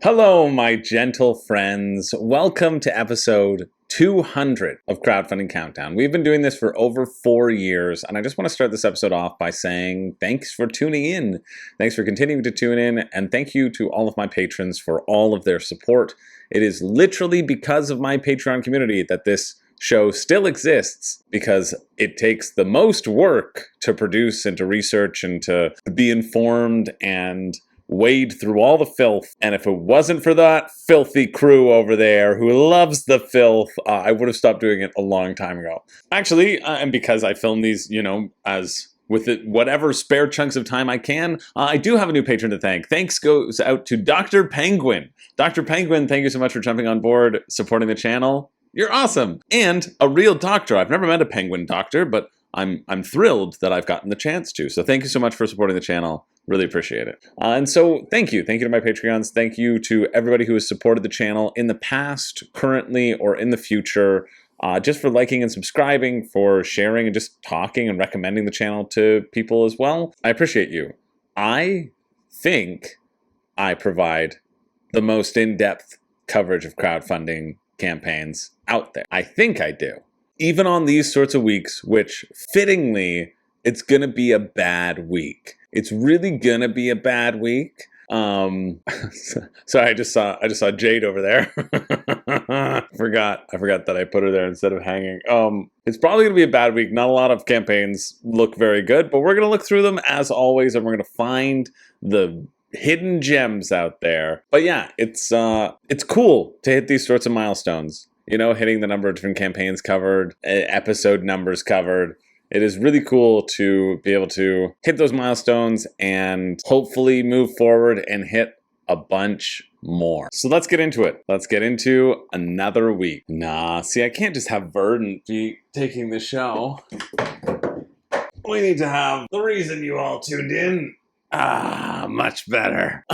Hello, my gentle friends. Welcome to episode 200 of Crowdfunding Countdown. We've been doing this for over 4 years, and I just want to start this episode off by saying thanks for tuning in. Thanks for continuing to tune in, and thank you to all of my patrons for all of their support. It is literally because of my Patreon community that this show still exists, because it takes the most work to produce and to research and to be informed and wade through all the filth. And if it wasn't for that filthy crew over there who loves the filth, I would have stopped doing it a long time ago. Actually, and because I film these, as with whatever spare chunks of time I can, I do have a new patron to thank. Thanks goes out to Dr. Penguin. Dr. Penguin, thank you so much for jumping on board, supporting the channel. You're awesome. And a real doctor. I've never met a penguin doctor, but I'm thrilled that I've gotten the chance to. So thank you so much for supporting the channel. Really appreciate it. And so thank you. Thank you to my Patreons. Thank you to everybody who has supported the channel in the past, currently, or in the future. Just for liking and subscribing, for sharing and just talking and recommending the channel to people as well. I appreciate you. I think I provide the most in-depth coverage of crowdfunding campaigns out there. I think I do. Even on these sorts of weeks, which fittingly, it's going to be a bad week. It's really going to be a bad week. Sorry, I just saw Jade over there. I forgot that I put her there instead of hanging. It's probably going to be a bad week. Not a lot of campaigns look very good, but we're going to look through them as always, and we're going to find the hidden gems out there. But yeah, it's cool to hit these sorts of milestones. Hitting the number of different campaigns covered, episode numbers covered. It is really cool to be able to hit those milestones and hopefully move forward and hit a bunch more. So let's get into it. Let's get into another week. See, I can't just have Verdant be taking the show. We need to have the reason you all tuned in. Much better.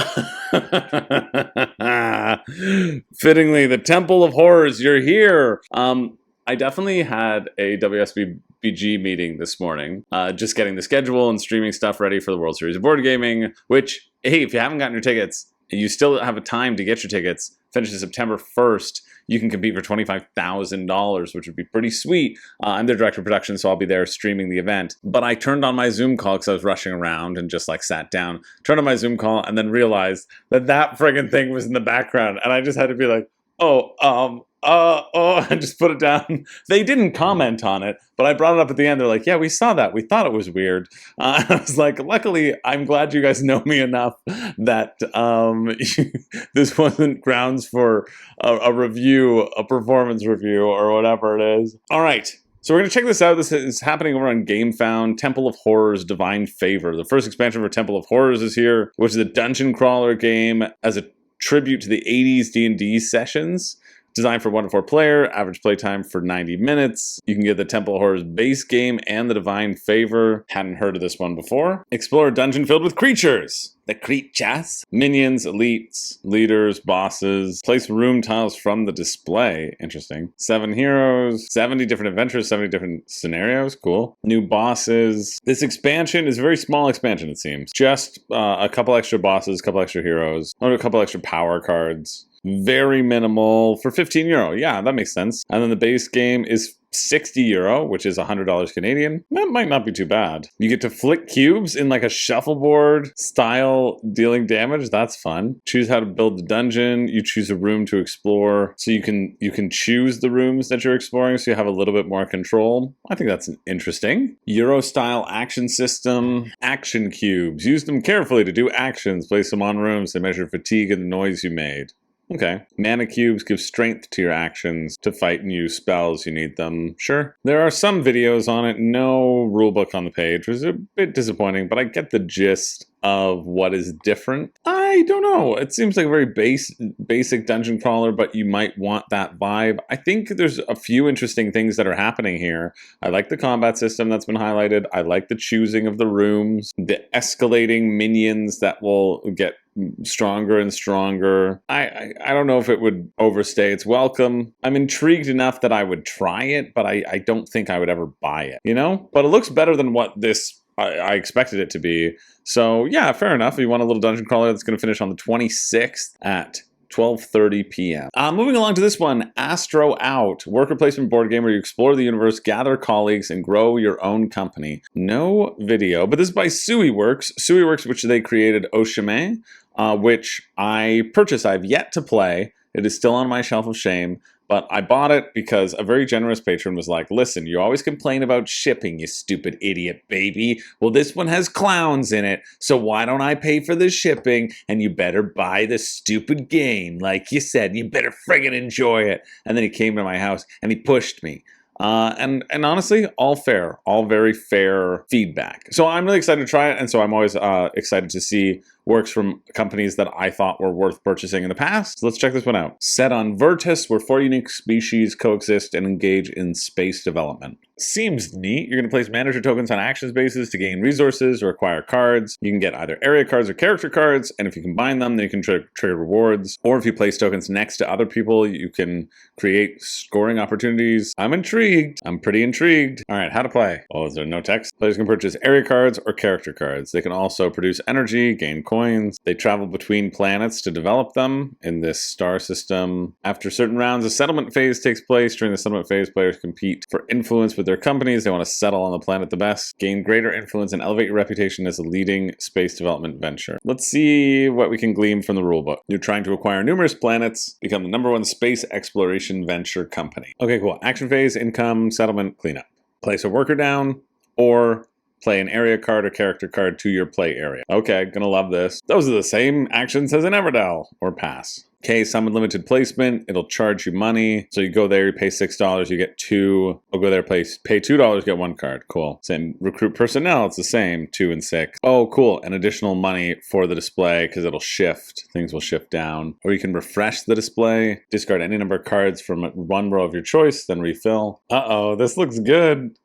Fittingly, the Temple of Horrors, you're here. I definitely had a WSBG meeting this morning, just getting the schedule and streaming stuff ready for the World Series of Board Gaming, which, hey, if you haven't gotten your tickets, you still have a time to get your tickets. Finishes September 1st. You can compete for $25,000, which would be pretty sweet. I'm the director of production, so I'll be there streaming the event. But I turned on my Zoom call because I was rushing around and just sat down, turned on my Zoom call, and then realized that friggin' thing was in the background. And I just had to be like, and just put it down. They didn't comment on it, but I brought it up at the end. They're like, yeah, we saw that. We thought it was weird. I was like, luckily, I'm glad you guys know me enough that this wasn't grounds for a review, a performance review, or whatever it is. All right. So we're going to check this out. This is happening over on GameFound. Temple of Horrors, Divine Favor. The first expansion for Temple of Horrors is here, which is a dungeon crawler game as a tribute to the 80s D&D sessions. Designed for 1 to 4 player, average playtime for 90 minutes. You can get the Temple of Horrors base game and the Divine Favor. Hadn't heard of this one before. Explore a dungeon filled with creatures. The creatures. Minions, elites, leaders, bosses. Place room tiles from the display. Interesting. 7 heroes, 70 different adventures, 70 different scenarios. Cool. New bosses. This expansion is a very small expansion, it seems. Just a couple extra bosses, a couple extra heroes, a couple extra power cards. Very minimal for €15. Yeah, that makes sense. And then the base game is €60, which is $100 Canadian. That might not be too bad. You get to flick cubes in a shuffleboard style, dealing damage. That's fun. Choose how to build the dungeon. You choose a room to explore. So you can choose the rooms that you're exploring, so you have a little bit more control. I think that's interesting. Euro style action system. Action cubes. Use them carefully to do actions. Place them on rooms to measure fatigue and the noise you made. Okay. Mana cubes give strength to your actions to fight and use spells you need them. Sure. There are some videos on it. No rulebook on the page, which is a bit disappointing, but I get the gist of what is different. I don't know. It seems like a very basic dungeon crawler, but you might want that vibe. I think there's a few interesting things that are happening here. I like the combat system that's been highlighted. I like the choosing of the rooms, the escalating minions that will get stronger and stronger. I don't know if it would overstay its welcome. I'm intrigued enough that I would try it, but I don't think I would ever buy it, you know? But it looks better than what this I expected it to be. So yeah, fair enough. If you want a little dungeon crawler that's going to finish on the 26th at 12:30 p.m. Moving along to this one, Astro Out, worker placement board game where you explore the universe, gather colleagues, and grow your own company. No video, but this is by Suiworks. Suiworks, which they created Oshime, which I purchased. I've yet to play. It is still on my shelf of shame. But I bought it because a very generous patron was like, listen, you always complain about shipping, you stupid idiot baby. Well, this one has clowns in it, so why don't I pay for the shipping? And you better buy the stupid game. Like you said, you better friggin' enjoy it. And then he came to my house and he pushed me. And honestly, all fair, all very fair feedback. So I'm really excited to try it, and so I'm always excited to see works from companies that I thought were worth purchasing in the past. So let's check this one out. Set on Virtus, where 4 unique species coexist and engage in space development. Seems neat. You're going to place manager tokens on action spaces to gain resources or acquire cards. You can get either area cards or character cards, and if you combine them, then you can trigger rewards. Or if you place tokens next to other people, you can create scoring opportunities. I'm intrigued. I'm pretty intrigued. All right, how to play. Oh, is there no text? Players can purchase area cards or character cards. They can also produce energy, gain coins. They travel between planets to develop them in this star system. After certain rounds, a settlement phase takes place. During the settlement phase, players compete for influence with their companies. They want to settle on the planet the best, gain greater influence, and elevate your reputation as a leading space development venture. Let's see what we can glean from the rulebook. You're trying to acquire numerous planets, become the #1 space exploration venture company. Okay, cool. Action phase, income, settlement, cleanup. Place a worker down, or play an area card or character card to your play area. Okay, gonna love this. Those are the same actions as in Everdell, or pass. Okay, some with limited placement, it'll charge you money. So you go there, you pay $6, you get 2. I'll go there, pay $2, get 1 card. Cool. Same recruit personnel, it's the same, 2 and 6. Oh, cool. And additional money for the display because it'll shift. Things will shift down. Or you can refresh the display, discard any number of cards from 1 row of your choice, then refill. Uh-oh, this looks good.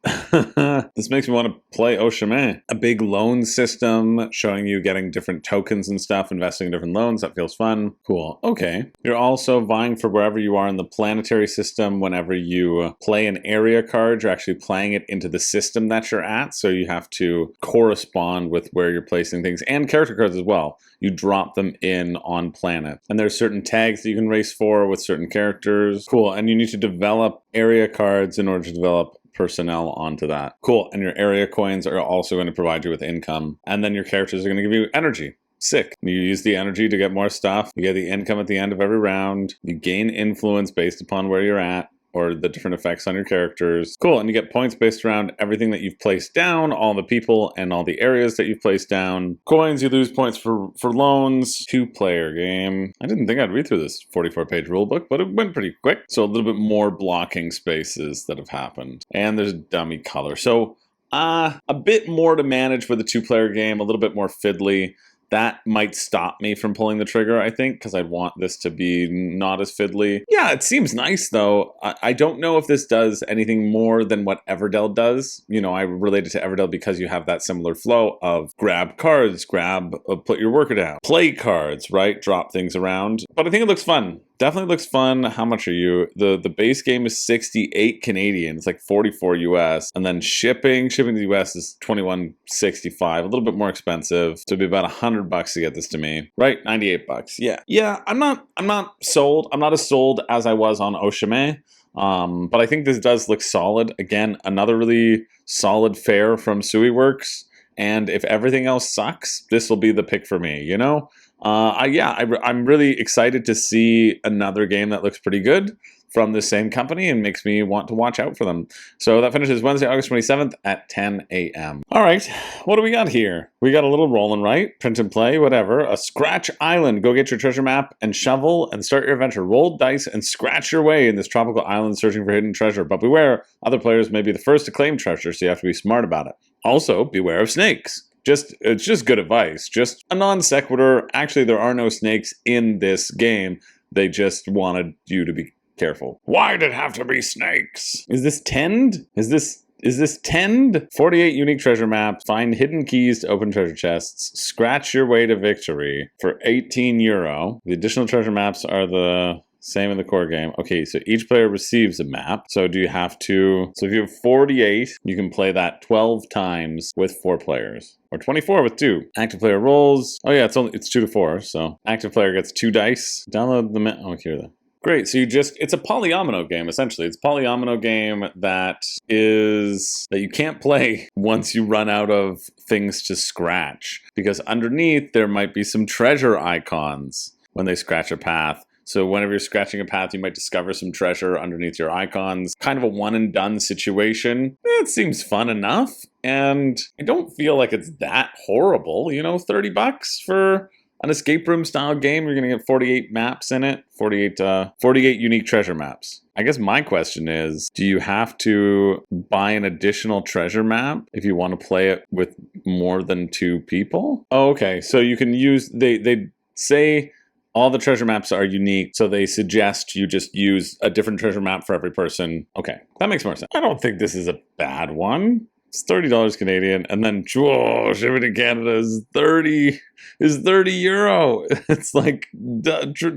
This makes me want to play Oshime. A big loan system showing you getting different tokens and stuff, investing in different loans. That feels fun. Cool. Okay. You're also vying for wherever you are in the planetary system. Whenever you play an area card, you're actually playing it into the system that you're at. So you have to correspond with where you're placing things, and character cards as well. You drop them in on planet. And there's certain tags that you can race for with certain characters. Cool. And you need to develop area cards in order to develop personnel onto that. Cool. And your area coins are also going to provide you with income. And then your characters are going to give you energy. Sick. You use the energy to get more stuff. You get the income at the end of every round. You gain influence based upon where you're at, or the different effects on your characters. Cool, and you get points based around everything that you've placed down, all the people and all the areas that you've placed down. Coins, you lose points for loans. 2-player game. I didn't think I'd read through this 44-page rulebook, but it went pretty quick. So a little bit more blocking spaces that have happened. And there's dummy color. So a bit more to manage with a 2-player game, a little bit more fiddly. That might stop me from pulling the trigger, I think, because I'd want this to be not as fiddly. Yeah, it seems nice, though. I don't know if this does anything more than what Everdell does. You know, I relate it to Everdell because you have that similar flow of grab cards, put your worker down, play cards, right? Drop things around. But I think it looks fun. Definitely looks fun. How much are you? The base game is 68 Canadian. It's like 44 US. And then shipping to the US is 21.65. A little bit more expensive. So it'd be about $100 to get this to me. Right? $98. Yeah. Yeah, I'm not sold. I'm not as sold as I was on Oshime. But I think this does look solid. Again, another really solid fare from Suiworks. And if everything else sucks, this will be the pick for me, you know? I'm really excited to see another game that looks pretty good from the same company and makes me want to watch out for them. So that finishes Wednesday, August 27th at 10 a.m. All right, what do we got here? We got a little roll and write, print and play, whatever. A scratch island. Go get your treasure map and shovel and start your adventure. Roll dice and scratch your way in this tropical island searching for hidden treasure. But beware, other players may be the first to claim treasure, so you have to be smart about it. Also, beware of snakes. It's just good advice. Just a non sequitur. Actually, there are no snakes in this game. They just wanted you to be careful. Why did it have to be snakes? Is this Tend? Is this Tend? 48 unique treasure maps. Find hidden keys to open treasure chests. Scratch your way to victory for €18. The additional treasure maps are the Same in the core game. Okay, so each player receives a map. So do you have to... So if you have 48, you can play that 12 times with 4 players. Or 24 with 2. Active player rolls. Oh yeah, it's 2 to 4. So active player gets 2 dice. Download the map. Oh, here though. Great, so it's a polyomino game, essentially. It's a polyomino game that you can't play once you run out of things to scratch. Because underneath, there might be some treasure icons when they scratch a path. So whenever you're scratching a path, you might discover some treasure underneath your icons. Kind of a one and done situation. It seems fun enough, and I don't feel like it's that horrible. You know, $30 for an escape room style game. You're gonna get 48 maps in it, 48 unique treasure maps. I guess my question is, do you have to buy an additional treasure map if you want to play it with more than 2 people? Oh, okay, so you can use, they say all the treasure maps are unique, so they suggest you just use a different treasure map for every person. Okay, that makes more sense. I don't think this is a bad one. It's $30 Canadian, and then shipping to Canada is 30 euro. It's like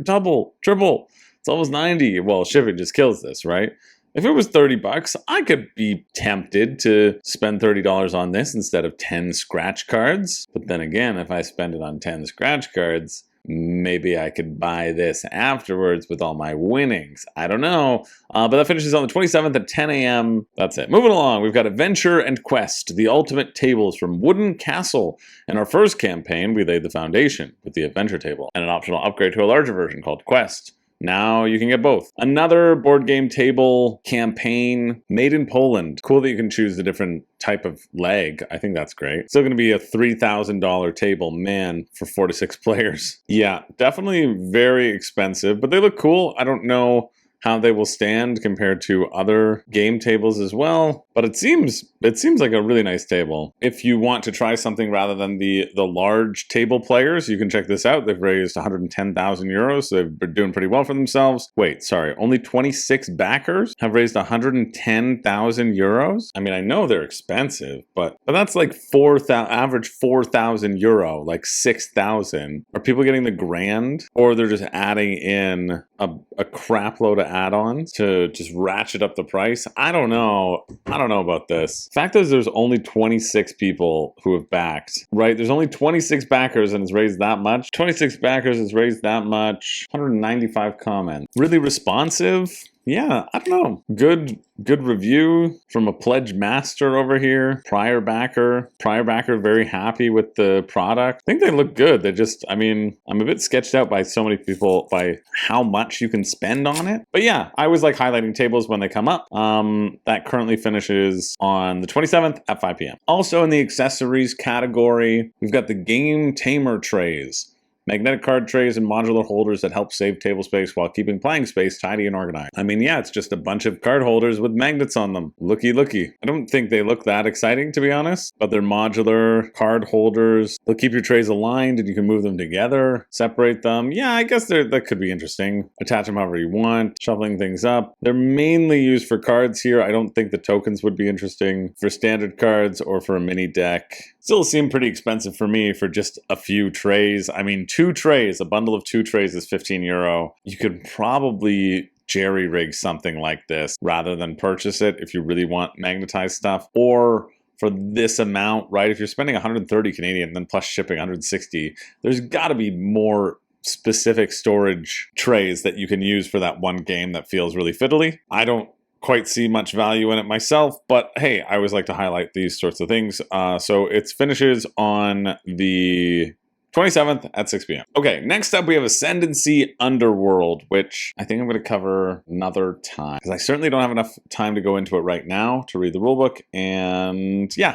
double, triple. It's almost 90. Well, shipping just kills this, right? If it was $30, I could be tempted to spend $30 on this instead of 10 scratch cards. But then again, if I spend it on 10 scratch cards, maybe I could buy this afterwards with all my winnings. I don't know. But that finishes on the 27th at 10 a.m. That's it. Moving along, we've got Adventure and Quest, the ultimate tables from Wooden Castle. In our first campaign, we laid the foundation with the Adventure table and an optional upgrade to a larger version called Quest. Now you can get both. Another board game table campaign made in Poland. Cool that you can choose the different type of leg. I think that's great. Still going to be a $3,000 table, man, for 4 to 6 players. Yeah, definitely very expensive, but they look cool. I don't know how they will stand compared to other game tables as well. But it seems like a really nice table. If you want to try something rather than the large table players, you can check this out. They've raised 110,000 euros, so they've been doing pretty well for themselves. Wait, sorry, only 26 backers have raised 110,000 euros? I mean, I know they're expensive, but that's like average 4,000 euro, like 6,000. Are people getting the grand, or they're just adding in a crap load of add-ons to just ratchet up the price? I don't know about this. The fact is there's only 26 people who have backed, right? There's only 26 backers and it's raised that much. 26 backers has raised that much. 195 comments. Really responsive? Yeah, I don't know. Good review from a pledge master over here. Prior backer very happy with the product. I think they look good. They just, I mean, I'm a bit sketched out by so many people by how much you can spend on it. But yeah, I always like highlighting tables when they come up. That currently finishes on the 27th at 5 p.m. Also in the accessories category, we've got the Game Tamer trays. Magnetic card trays and modular holders that help save table space while keeping playing space tidy and organized. I mean, yeah, it's just a bunch of card holders with magnets on them. Looky. I don't think they look that exciting, to be honest, but they're modular card holders. They'll keep your trays aligned and you can move them together, separate them. Yeah, I guess that could be interesting. Attach them however you want, shuffling things up. They're mainly used for cards here. I don't think the tokens would be interesting for standard cards or for a mini deck. Still seem pretty expensive for me for just a few trays. I mean, 2 trays, a bundle of 2 trays is 15 euro. You could probably jerry rig something like this rather than purchase it if you really want magnetized stuff. Or for this amount, right? If you're spending 130 Canadian, then plus shipping 160, there's got to be more specific storage trays that you can use for that one game that feels really fiddly. I don't quite see much value in it myself, but hey, I always like to highlight these sorts of things. So it finishes on the 27th at 6 p.m. Okay, next up we have Ascendancy Underworld, which I think I'm going to cover another time, because I certainly don't have enough time to go into it right now to read the rulebook, and yeah,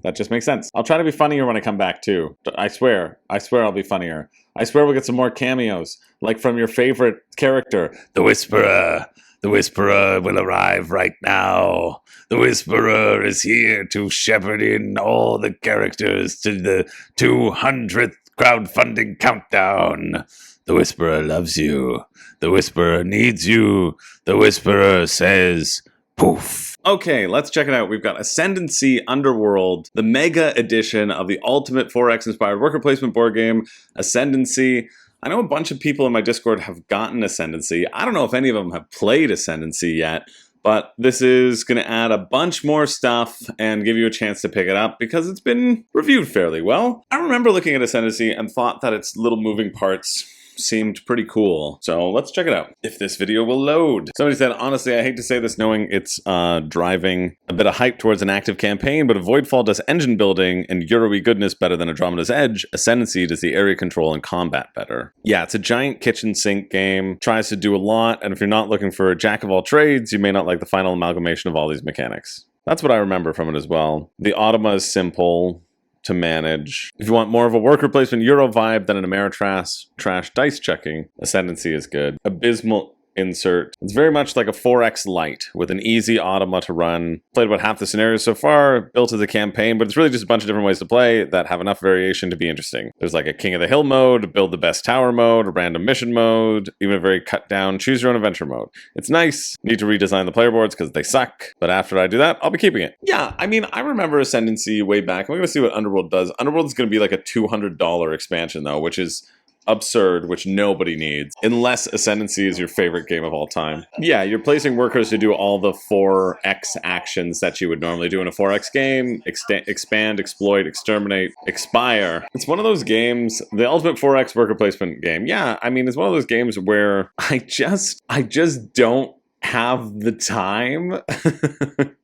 that just makes sense. I'll try to be funnier when I come back too. I swear I'll be funnier. I swear we'll get some more cameos, like from your favorite character, the Whisperer. The Whisperer will arrive right now. The Whisperer is here to shepherd in all the characters to the 200th Crowdfunding Countdown. The Whisperer loves you. The Whisperer needs you. The Whisperer says, poof. Okay, let's check it out. We've got Ascendancy Underworld, the mega edition of the ultimate 4X inspired worker placement board game, Ascendancy. I know a bunch of people in my Discord have gotten Ascendancy. I don't know if any of them have played Ascendancy yet, but this is going to add a bunch more stuff and give you a chance to pick it up because it's been reviewed fairly well. I remember looking at Ascendancy and thought that its little moving parts seemed pretty cool. So let's check it out. If this video will load. Somebody said, honestly, I hate to say this knowing it's driving a bit of hype towards an active campaign, but if Voidfall does engine building and Euro-y goodness better than Andromeda's Edge, Ascendancy does the area control and combat better. Yeah, it's a giant kitchen sink game, tries to do a lot, and if you're not looking for a jack of all trades, you may not like the final amalgamation of all these mechanics. That's what I remember from it as well. The Automa is simple to manage. If you want more of a worker placement Euro vibe than an Ameritrash dice checking, Ascendancy is good. Abysmal insert. It's very much like a 4X light with an easy Automa to run. Played about half the scenarios so far, built as a campaign, but it's really just a bunch of different ways to play that have enough variation to be interesting. There's like a King of the Hill mode, build the best tower mode, a random mission mode, even a very cut down choose your own adventure mode. It's nice. Need to redesign the player boards because they suck, but after I do that, I'll be keeping it. Yeah, I mean, I remember Ascendancy way back. We're going to see what Underworld does. Underworld is going to be like a $200 expansion though, which is absurd, which nobody needs, unless Ascendancy is your favorite game of all time. Yeah, you're placing workers to do all the 4X actions that you would normally do in a 4X game. Expand, exploit, exterminate, expire. It's one of those games, the ultimate 4X worker placement game. Yeah, I mean, it's one of those games where I just don't have the time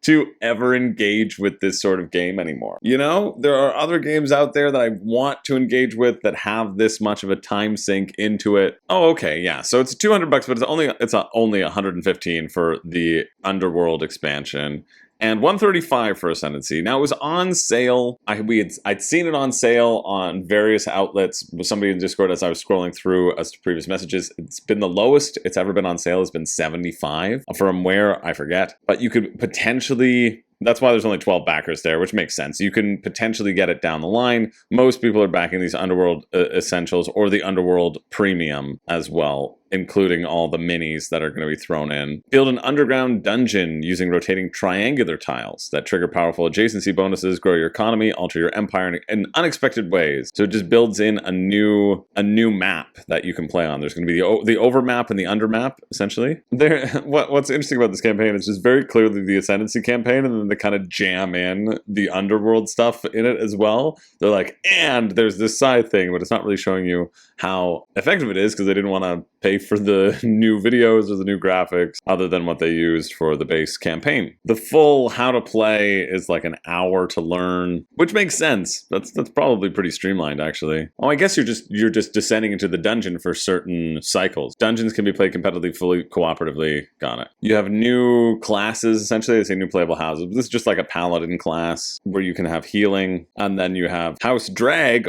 to ever engage with this sort of game anymore. You know, there are other games out there that I want to engage with that have this much of a time sink into it. Oh, okay, yeah. So it's $200, but it's only $115 for the Underworld expansion. And $135 for Ascendancy. Now, it was on sale. I'd seen it on sale on various outlets with somebody in Discord as I was scrolling through as to previous messages. It's been the lowest it's ever been on sale. It's been $75. From where, I forget. But you could potentially... That's why there's only 12 backers there, which makes sense. You can potentially get it down the line. Most people are backing these Underworld Essentials or the Underworld Premium as well, including all the minis that are going to be thrown in. Build an underground dungeon using rotating triangular tiles that trigger powerful adjacency bonuses, grow your economy, alter your empire in unexpected ways. So it just builds in a new map that you can play on. There's going to be the over map and the under map, essentially. What's interesting about this campaign is just very clearly the Ascendancy campaign, and then they kind of jam in the Underworld stuff in it as well. They're like, and there's this side thing, but it's not really showing you how effective it is because they didn't want to pay for the new videos or the new graphics other than what they used for the base campaign. The full how to play is like an hour to learn, which makes sense. That's probably pretty streamlined, actually. Oh, I guess you're just descending into the dungeon for certain cycles. Dungeons can be played competitively, fully cooperatively. Got it. You have new classes, essentially. They say new playable houses. This is just like a paladin class where you can have healing, and then you have House Drac,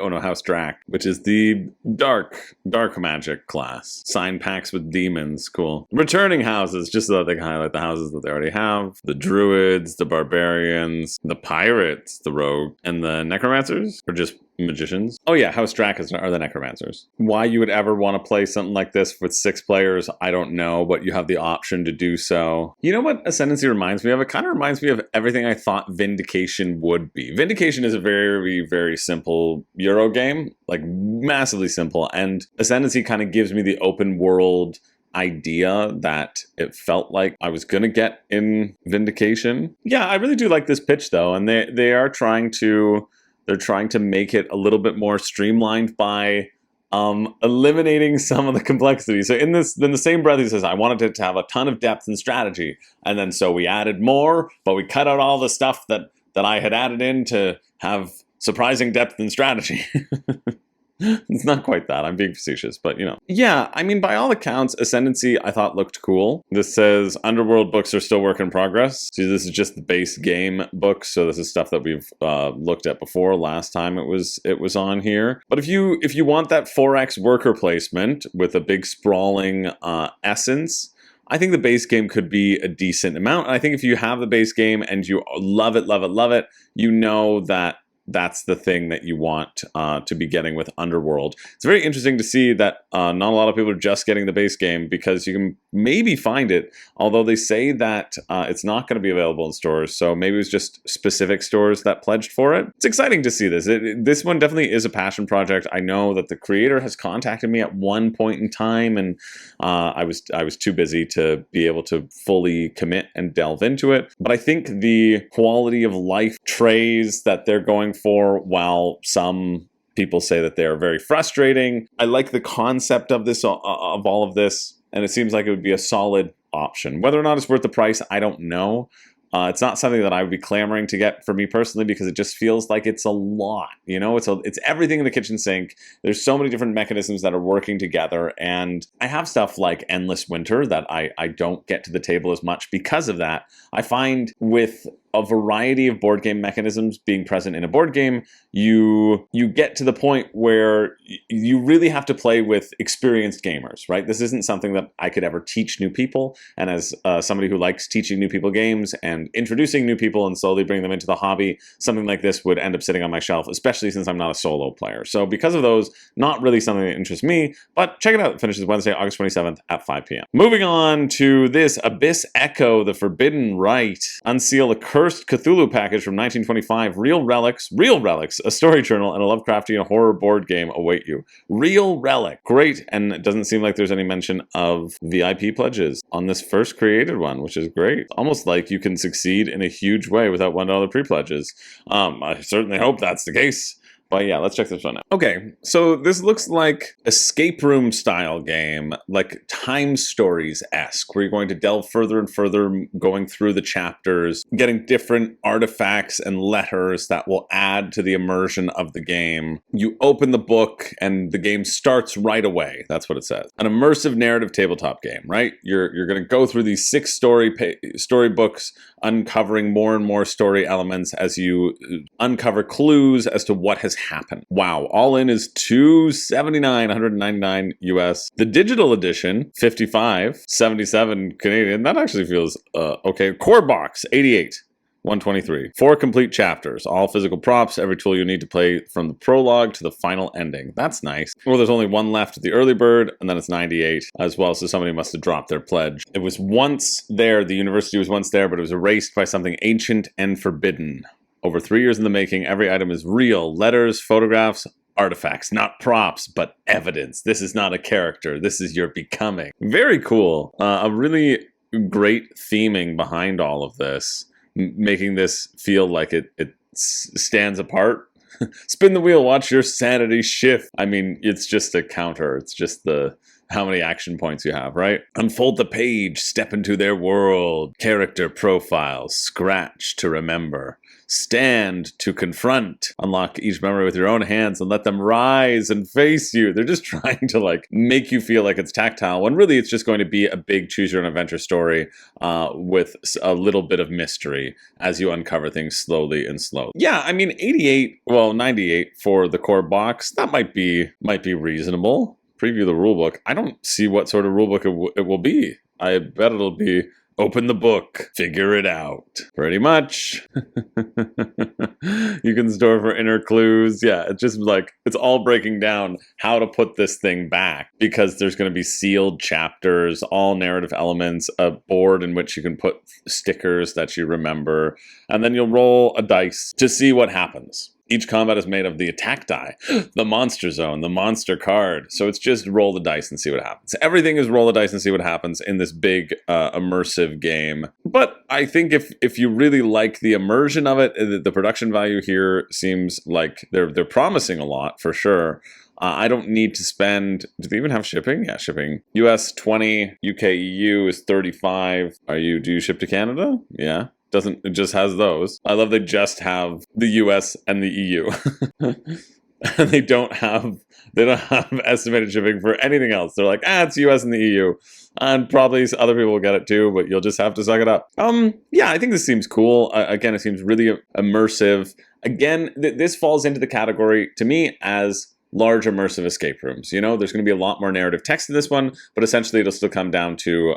which is the dark magic class. Sign packs with demons. Cool. Returning houses, just so that they can highlight the houses that they already have. The druids, the barbarians, the pirates, the rogue, and the necromancers, or just magicians. Oh yeah, House Drac are the necromancers. Why you would ever want to play something like this with 6 players, I don't know, but you have the option to do so. You know what Ascendancy reminds me of? It kind of reminds me of everything I thought Vindication would be. Vindication is a very, very simple Euro game, like massively simple, and Ascendancy kind of gives me the open world idea that it felt like I was gonna get in Vindication. Yeah, I really do like this pitch though, and they are trying to make it a little bit more streamlined by eliminating some of the complexity. So in the same breath, he says, I wanted it to have a ton of depth and strategy. And then so we added more, but we cut out all the stuff that I had added in to have surprising depth and strategy. It's not quite that. I'm being facetious, but you know. Yeah, I mean, by all accounts, Ascendancy I thought looked cool. This says Underworld books are still work in progress. See, this is just the base game books, so this is stuff that we've looked at before. Last time it was on here. But if you want that 4X worker placement with a big sprawling essence, I think the base game could be a decent amount. And I think if you have the base game and you love it, you know that that's the thing that you want to be getting with Underworld. It's very interesting to see that not a lot of people are just getting the base game, because you can maybe find it, although they say that it's not going to be available in stores, so maybe it was just specific stores that pledged for it. It's exciting to see this. This one definitely is a passion project. I know that the creator has contacted me at one point in time, and I was too busy to be able to fully commit and delve into it. But I think the quality of life trays that they're going for, while some people say that they are very frustrating, I like the concept of this, of all of this, and it seems like it would be a solid option. Whether or not it's worth the price, I don't know. It's not something that I would be clamoring to get for me personally, because it just feels like it's a lot. You know, it's everything in the kitchen sink. There's so many different mechanisms that are working together, and I have stuff like Endless Winter that I don't get to the table as much because of that. I find with a variety of board game mechanisms being present in a board game, you get to the point where you really have to play with experienced gamers, right? This isn't something that I could ever teach new people, and as somebody who likes teaching new people games and introducing new people and slowly bringing them into the hobby, something like this would end up sitting on my shelf, especially since I'm not a solo player. So because of those, not really something that interests me, but check it out. It finishes Wednesday, August 27th at 5 p.m. Moving on to this, Abyss Echo, The Forbidden Rite. Unseal a Cursed Cthulhu package from 1925. Real Relics, a story journal, and a Lovecraftian horror board game await you. Real Relic. Great, and it doesn't seem like there's any mention of VIP pledges on this first created one, which is great. Almost like you can succeed in a huge way without $1 pre-pledges. I certainly hope that's the case. But yeah, let's check this one out. Okay, so this looks like escape room style game, like Time Stories-esque, where you're going to delve further and further, going through the chapters, getting different artifacts and letters that will add to the immersion of the game. You open the book and the game starts right away. That's what it says. An immersive narrative tabletop game, right? You're going to go through these 6 story books, uncovering more and more story elements as you uncover clues as to what has happened. Wow, all in is $279, $199 US. The digital edition, $55.77 Canadian. That actually feels okay. Core box, $88. $123. 4 complete chapters, all physical props, every tool you need to play from the prologue to the final ending. That's nice. Well, there's only one left at the early bird, and then it's 98 as well, so somebody must have dropped their pledge. It was once there, the university was once there, but it was erased by something ancient and forbidden. Over 3 years in the making, every item is real. Letters, photographs, artifacts, not props, but evidence. This is not a character. This is your becoming. Very cool. A really great theming behind all of this, making this feel like it stands apart. Spin the wheel, watch your sanity shift. I mean, it's just a counter. It's just how many action points you have, right? Unfold the page, step into their world. Character profiles, scratch to remember. Stand to confront. Unlock each memory with your own hands and let them rise and face you. They're just trying to like make you feel like it's tactile, when really it's just going to be a big choose your own adventure story with a little bit of mystery as you uncover things slowly and slowly. Yeah, I mean 98 for the core box. That might be reasonable. Preview the rulebook. I don't see what sort of rulebook it will be. I bet it'll be open the book, figure it out. Pretty much. You can store for inner clues. Yeah, it's just like, it's all breaking down how to put this thing back, because there's going to be sealed chapters, all narrative elements, a board in which you can put stickers that you remember, and then you'll roll a dice to see what happens. Each combat is made of the attack die, the monster zone, the monster card. So it's just roll the dice and see what happens. Everything is roll the dice and see what happens in this big immersive game. But I think if you really like the immersion of it, the production value here seems like they're promising a lot for sure. I don't need to spend, do they even have shipping? Yeah, shipping. US 20, UK EU is 35. Do you ship to Canada? Yeah. It just has those. I love they just have the US and the EU. And they don't have estimated shipping for anything else. They're like, it's US and the EU. And probably other people will get it too, but you'll just have to suck it up. Yeah, I think this seems cool. Again, it seems really immersive. Again, this falls into the category, to me, as large immersive escape rooms. You know, there's going to be a lot more narrative text in this one, but essentially it'll still come down to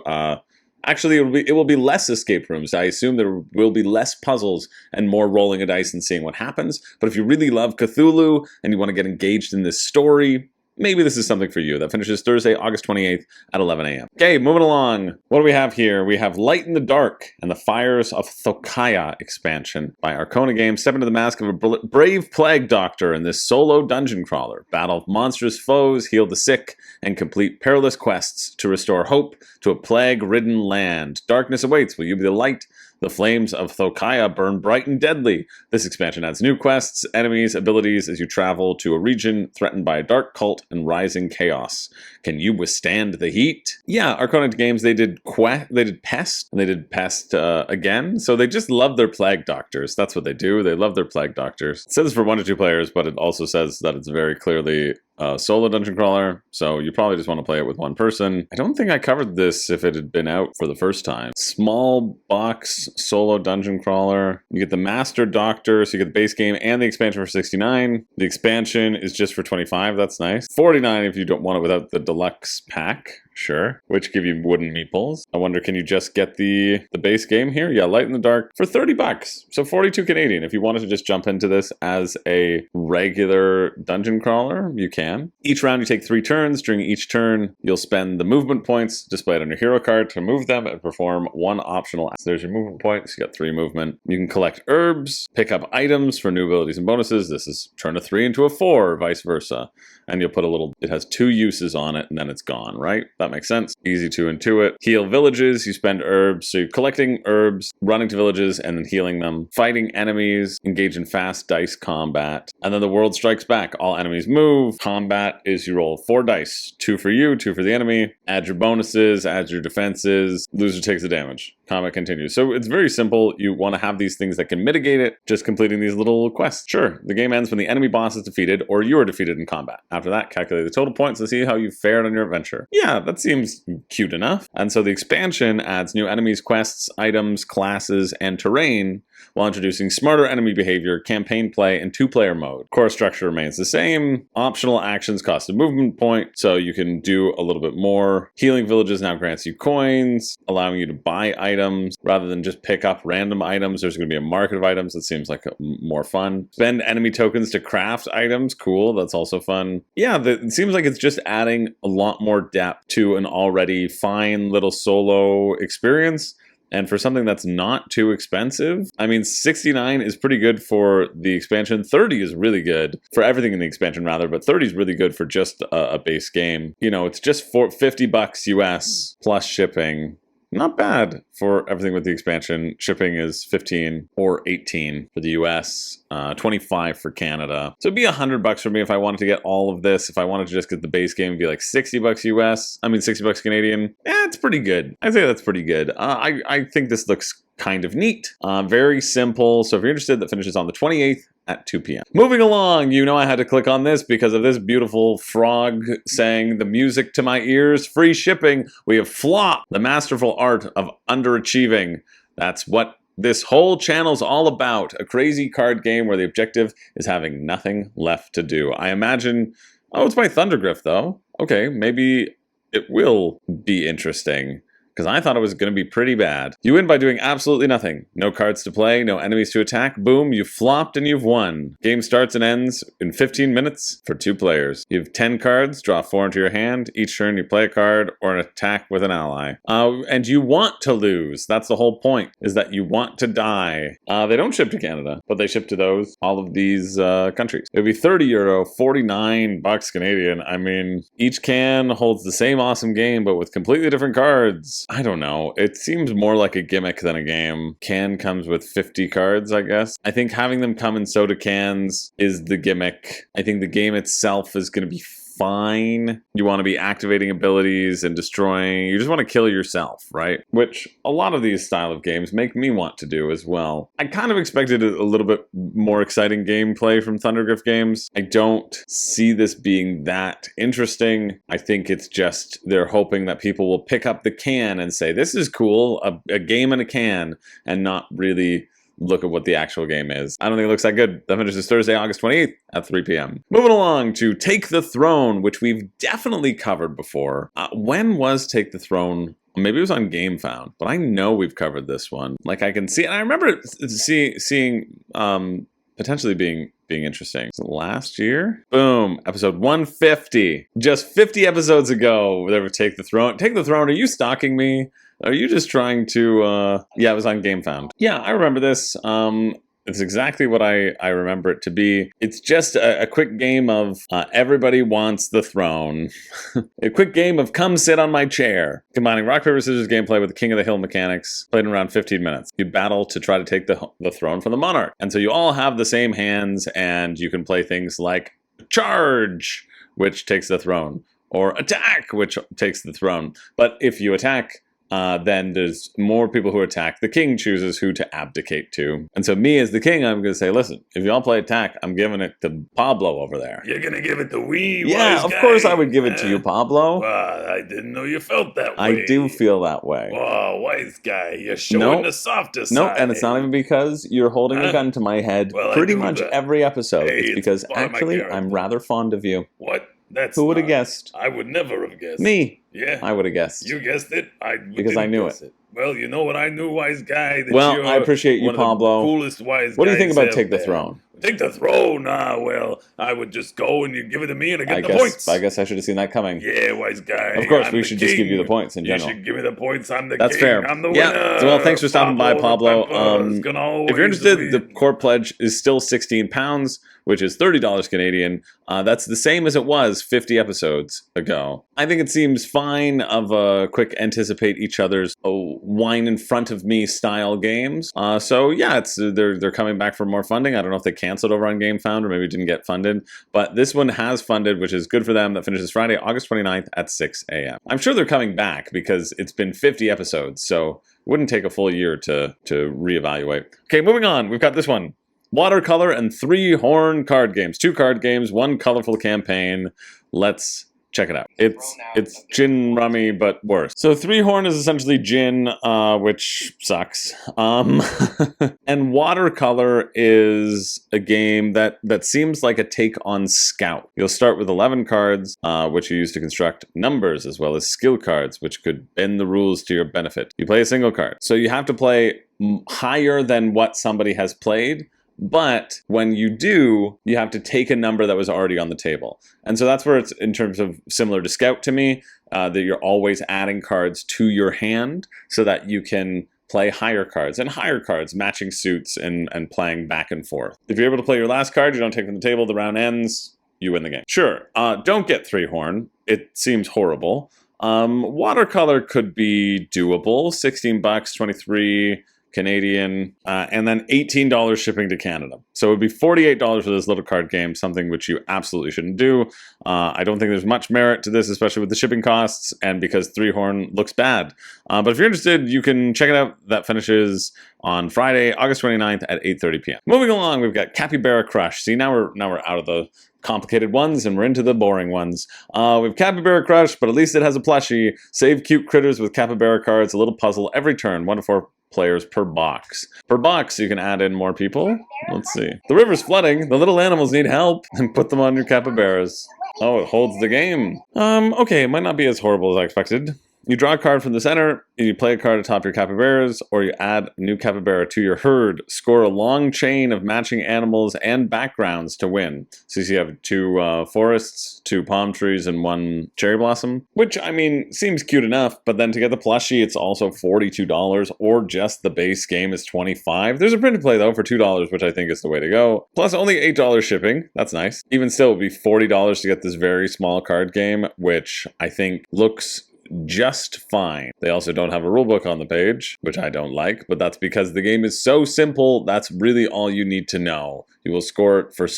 Actually, it will be less escape rooms. I assume there will be less puzzles and more rolling a dice and seeing what happens. But if you really love Cthulhu and you want to get engaged in this story, maybe this is something for you. That finishes Thursday, August 28th at 11 a.m. Okay, moving along. What do we have here? We have Light in the Dark and the Fires of Thokaya expansion by Arcona Games. Step into the mask of a brave plague doctor in this solo dungeon crawler. Battle monstrous foes, heal the sick, and complete perilous quests to restore hope to a plague-ridden land. Darkness awaits. Will you be the light? The flames of Thokaya burn bright and deadly. This expansion adds new quests, enemies, abilities as you travel to a region threatened by a dark cult and rising chaos. Can you withstand the heat? Yeah, Arcona Games, they did Pest, and they did Pest again. So they just love their plague doctors. That's what they do. They love their plague doctors. It says for 1 to 2 players, but it also says that it's very clearly solo dungeon crawler, so you probably just want to play it with one person. I don't think I covered this if it had been out for the first time. Small box solo dungeon crawler. You get the Master Doctor, so you get the base game and the expansion for $69. The expansion is just for $25. That's nice. $49 if you don't want it without the deluxe pack. Sure. Which give you wooden meeples. I wonder, can you just get the base game here? Yeah, Light in the Dark for $30. So 42 Canadian. If you wanted to just jump into this as a regular dungeon crawler, you can. Each round you take 3 turns. During each turn, you'll spend the movement points displayed on your hero card to move them and perform 1 optional action. So there's your movement points. You got 3 movement. You can collect herbs, pick up items for new abilities and bonuses. This is turn a 3 into a 4, vice versa. And you'll put a little, it has 2 uses on it and then it's gone, right? That makes sense. Easy to intuit. Heal villages, you spend herbs. So you're collecting herbs, running to villages and then healing them. Fighting enemies, engage in fast dice combat. And then the world strikes back. All enemies move. Combat is you roll 4 dice. 2 for you, 2 for the enemy. Add your bonuses, add your defenses. Loser takes the damage. Combat continues. So it's very simple. You want to have these things that can mitigate it, just completing these little quests. Sure, the game ends when the enemy boss is defeated or you are defeated in combat. After that, calculate the total points to see how you fared on your adventure. Yeah, that seems cute enough. And so the expansion adds new enemies, quests, items, classes, and terrain while introducing smarter enemy behavior, campaign play, and 2-player mode. Core structure remains the same. Optional actions cost a movement point, so you can do a little bit more. Healing villages now grants you coins, allowing you to buy items rather than just pick up random items. There's going to be a market of items that seems like more fun. Spend enemy tokens to craft items. Cool, that's also fun. Yeah, it seems like it's just adding a lot more depth to an already fine little solo experience. And for something that's not too expensive, I mean, $69 is pretty good for the expansion. $30 is really good for everything in the expansion, rather, but $30 is really good for just a base game. You know, it's just $50 US plus shipping. Not bad for everything with the expansion. Shipping is $15 or $18 for the US, $25 for Canada. So it'd be $100 for me if I wanted to get all of this. If I wanted to just get the base game, it'd be like $60 US. I mean, $60 Canadian. Yeah, it's pretty good. I'd say that's pretty good. I think this looks kind of neat. Very simple. So if you're interested, that finishes on the 28th at 2 p.m. Moving along, you know I had to click on this because of this beautiful frog saying the music to my ears. Free shipping. We have Flop, the masterful art of underachieving. That's what this whole channel's all about. A crazy card game where the objective is having nothing left to do. I imagine... Oh, it's by Thundergriff, though. Okay, maybe it will be interesting. Because I thought it was going to be pretty bad. You win by doing absolutely nothing. No cards to play, no enemies to attack. Boom, you've flopped and you've won. Game starts and ends in 15 minutes for 2 players. You have 10 cards, draw 4 into your hand. Each turn you play a card or an attack with an ally. And you want to lose. That's the whole point, is that you want to die. They don't ship to Canada, but they ship to all of these countries. It would be €30, $49 Canadian. I mean, each can holds the same awesome game, but with completely different cards. I don't know. It seems more like a gimmick than a game. Can comes with 50 cards, I guess. I think having them come in soda cans is the gimmick. I think the game itself is going to be fine. You want to be activating abilities and destroying. You just want to kill yourself, right? Which a lot of these style of games make me want to do as well. I kind of expected a little bit more exciting gameplay from Thundergriff Games. I don't see this being that interesting. I think it's just they're hoping that people will pick up the can and say, this is cool, a game in a can, and not really look at what the actual game is. I don't think it looks that good. That finishes Thursday, August 28th at 3 p.m. Moving along to Take the Throne, which we've definitely covered before. When was Take the Throne Maybe it was on GameFound, but I know we've covered this one. Like I can see, and I remember seeing potentially being interesting. So last year, boom, episode 150. Just 50 episodes ago, they would Take the Throne. Take the Throne. Are you stalking me? Are you just trying to? Yeah, it was on GameFound. Yeah, I remember this. It's exactly what I remember it to be. It's just a quick game of everybody wants the throne. A quick game of come sit on my chair. Combining rock, paper, scissors gameplay with the King of the Hill mechanics. Played in around 15 minutes. You battle to try to take the throne from the monarch. And so you all have the same hands, and you can play things like charge, which takes the throne, or attack, which takes the throne. But if you attack, then there's more people who attack. The king chooses who to abdicate to. And so me as the king, I'm going to say, listen, if y'all play attack, I'm giving it to Pablo over there. You're going to give it to we, yeah, of course I would give it to you, Pablo. Well, I didn't know you felt that way. I do feel that way. Oh, wise guy, you're showing the softer side. No, and it's not even because you're holding a gun to my head pretty much every episode. Hey, it's because actually I'm rather fond of you. What? Who would have guessed? I would never have guessed. Me. Yeah. I would have guessed. You guessed it? Because I knew it. Well, you know what I knew, wise guy? Well, I appreciate you, Pablo. Coolest wise guys. What do you think about Take the Throne? Take the Throne? Well, I would just go and you give it to me and I get the points. I guess I should have seen that coming. Yeah, wise guy. Of course, we should just give you the points in general. You should give me the points. I'm the king. That's fair. I'm the winner. Yeah. Well, thanks for stopping by, Pablo. If you're interested, the core pledge is still £16, which is $30 Canadian. That's the same as it was 50 episodes ago. I think it seems fine of a quick anticipate each other's wine in front of me style games. So yeah, they're coming back for more funding. I don't know if they canceled over on GameFound or maybe didn't get funded, but this one has funded, which is good for them. That finishes Friday, August 29th at 6 a.m. I'm sure they're coming back because it's been 50 episodes, so it wouldn't take a full year to reevaluate. Okay, moving on. We've got this one. Watercolor and Threehorn card games. 2 card games, 1 colorful campaign. Let's check it out. It's gin rummy, but worse. So Threehorn is essentially gin, which sucks. And Watercolor is a game that seems like a take on Scout. You'll start with 11 cards, which you use to construct numbers, as well as skill cards, which could bend the rules to your benefit. You play a single card. So you have to play higher than what somebody has played. But when you do, you have to take a number that was already on the table. And so that's where it's, in terms of similar to Scout to me, that you're always adding cards to your hand so that you can play higher cards and higher cards, matching suits and playing back and forth. If you're able to play your last card, you don't take from the table, the round ends, you win the game. Sure, don't get Threehorn. It seems horrible. Watercolor could be doable, $16, 23 Canadian, and then $18 shipping to Canada. So it would be $48 for this little card game, something which you absolutely shouldn't do. I don't think there's much merit to this, especially with the shipping costs, and because Threehorn looks bad. But if you're interested, you can check it out. That finishes on Friday, August 29th at 8:30 p.m. Moving along, we've got Capybara Crush. See, now we're out of the complicated ones and we're into the boring ones. We've Capybara Crush, but at least it has a plushie. Save cute critters with Capybara cards, a little puzzle every turn, 1 to 4 players per box. Per box, you can add in more people. Let's see. The river's flooding. The little animals need help. And put them on your capybaras. Oh, it holds the game. Okay, it might not be as horrible as I expected. You draw a card from the center, and you play a card atop your capybaras, or you add a new capybara to your herd. Score a long chain of matching animals and backgrounds to win. So you have 2 forests, 2 palm trees, and 1 cherry blossom, which, I mean, seems cute enough, but then to get the plushie, it's also $42, or just the base game is $25. There's a print to play, though, for $2, which I think is the way to go. Plus only $8 shipping. That's nice. Even still, it would be $40 to get this very small card game, which I think looks just fine. They also don't have a rulebook on the page, which I don't like, but that's because the game is so simple. That's really all you need to know. You will score it for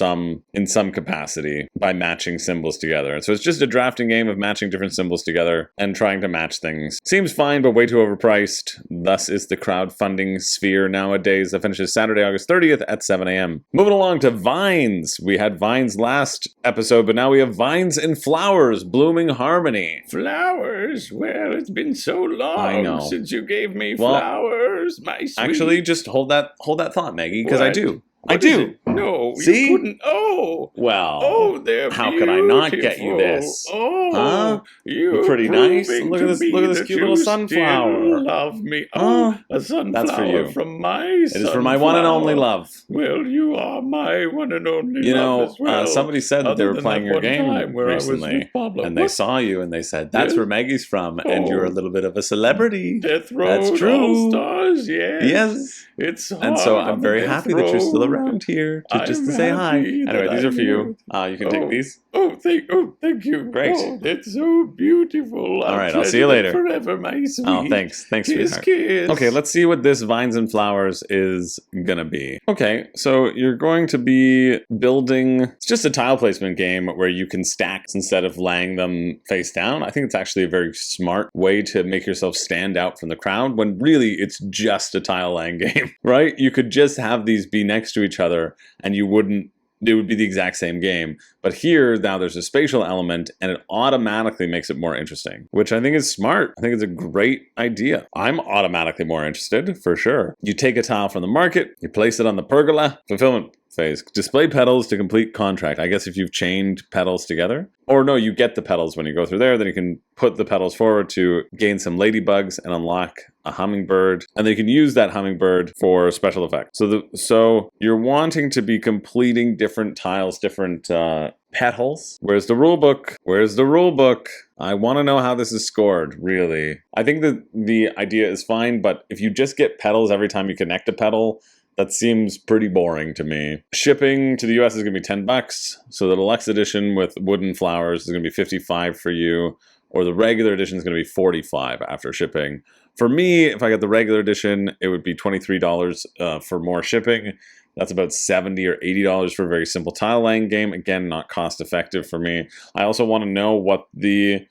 in some capacity by matching symbols together. And so it's just a drafting game of matching different symbols together and trying to match things. Seems fine, but way too overpriced. Thus is the crowdfunding sphere nowadays. That finishes Saturday, August 30th at 7 a.m. Moving along to Vines. We had Vines last episode, but now we have Vines and Flowers, Blooming Harmony. Flowers? Well, it's been so long since you gave me flowers, my sweet. Actually, just hold that thought, Maggie, because I do. I do. No, See? you couldn't. Oh, Well, they're how could I not get you beautiful. this? Oh, Huh? you're Pretty nice. proving Look to at this. me Look at this that cute you little still sunflower. love me. Huh? Oh, a sunflower That's for you. from my It is for my one and only love. Well, you are my one and only You love know, as well. somebody said that they Other were than playing that your one game time where I was recently, with Pablo. and they What? saw you and they said, "That's Yes. where Maggie's from," and you're a Oh. little bit of a celebrity. Death Road That's true. All-Stars, yes. Yes. It's hard And so on I'm the very Death happy that you're still Road. around here I just to am say hi. happy Anyway, that these are I'm for you. You can take these. Thank you. Great. Oh, that's so beautiful. All right, I'll see you later. Forever, my sweet. Oh, thanks, sweetheart. Kiss. Okay, let's see what this Vines and Flowers is gonna be. Okay, so you're going to be building. It's just a tile placement game where you can stack instead of laying them face down. I think it's actually a very smart way to make yourself stand out from the crowd when really it's just a tile laying game, right? You could just have these be next to each other and it would be the exact same game. But here, now there's a spatial element and it automatically makes it more interesting, which I think is smart. I think it's a great idea. I'm automatically more interested, for sure. You take a tile from the market, you place it on the pergola, fulfillment phase. Display petals to complete contract. I guess if you've chained petals together. Or no, you get the petals when you go through there, then you can put the petals forward to gain some ladybugs and unlock a hummingbird. And then you can use that hummingbird for special effects. So you're wanting to be completing different tiles, different petals. Where's the rule book? Where's the rule book? I want to know how this is scored, really. I think that the idea is fine, but if you just get petals every time you connect a petal, that seems pretty boring to me. Shipping to the US is going to be $10. So the deluxe edition with wooden flowers is going to be $55 for you, or the regular edition is going to be $45 after shipping. For me, if I got the regular edition, it would be $23 for more shipping. That's about $70 or $80 for a very simple tile laying game. Again, not cost effective for me. I also want to know what the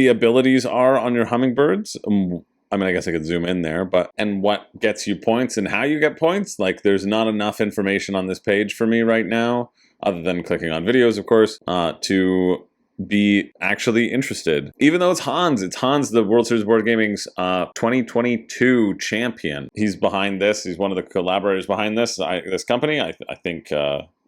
abilities are on your hummingbirds. I mean, I guess I could zoom in there, and what gets you points and how you get points. Like, there's not enough information on this page for me right now, other than clicking on videos, of course, to be actually interested. Even though it's Hans, the World Series of Board Gaming's 2022 champion. He's behind this. He's one of the collaborators behind this company. I think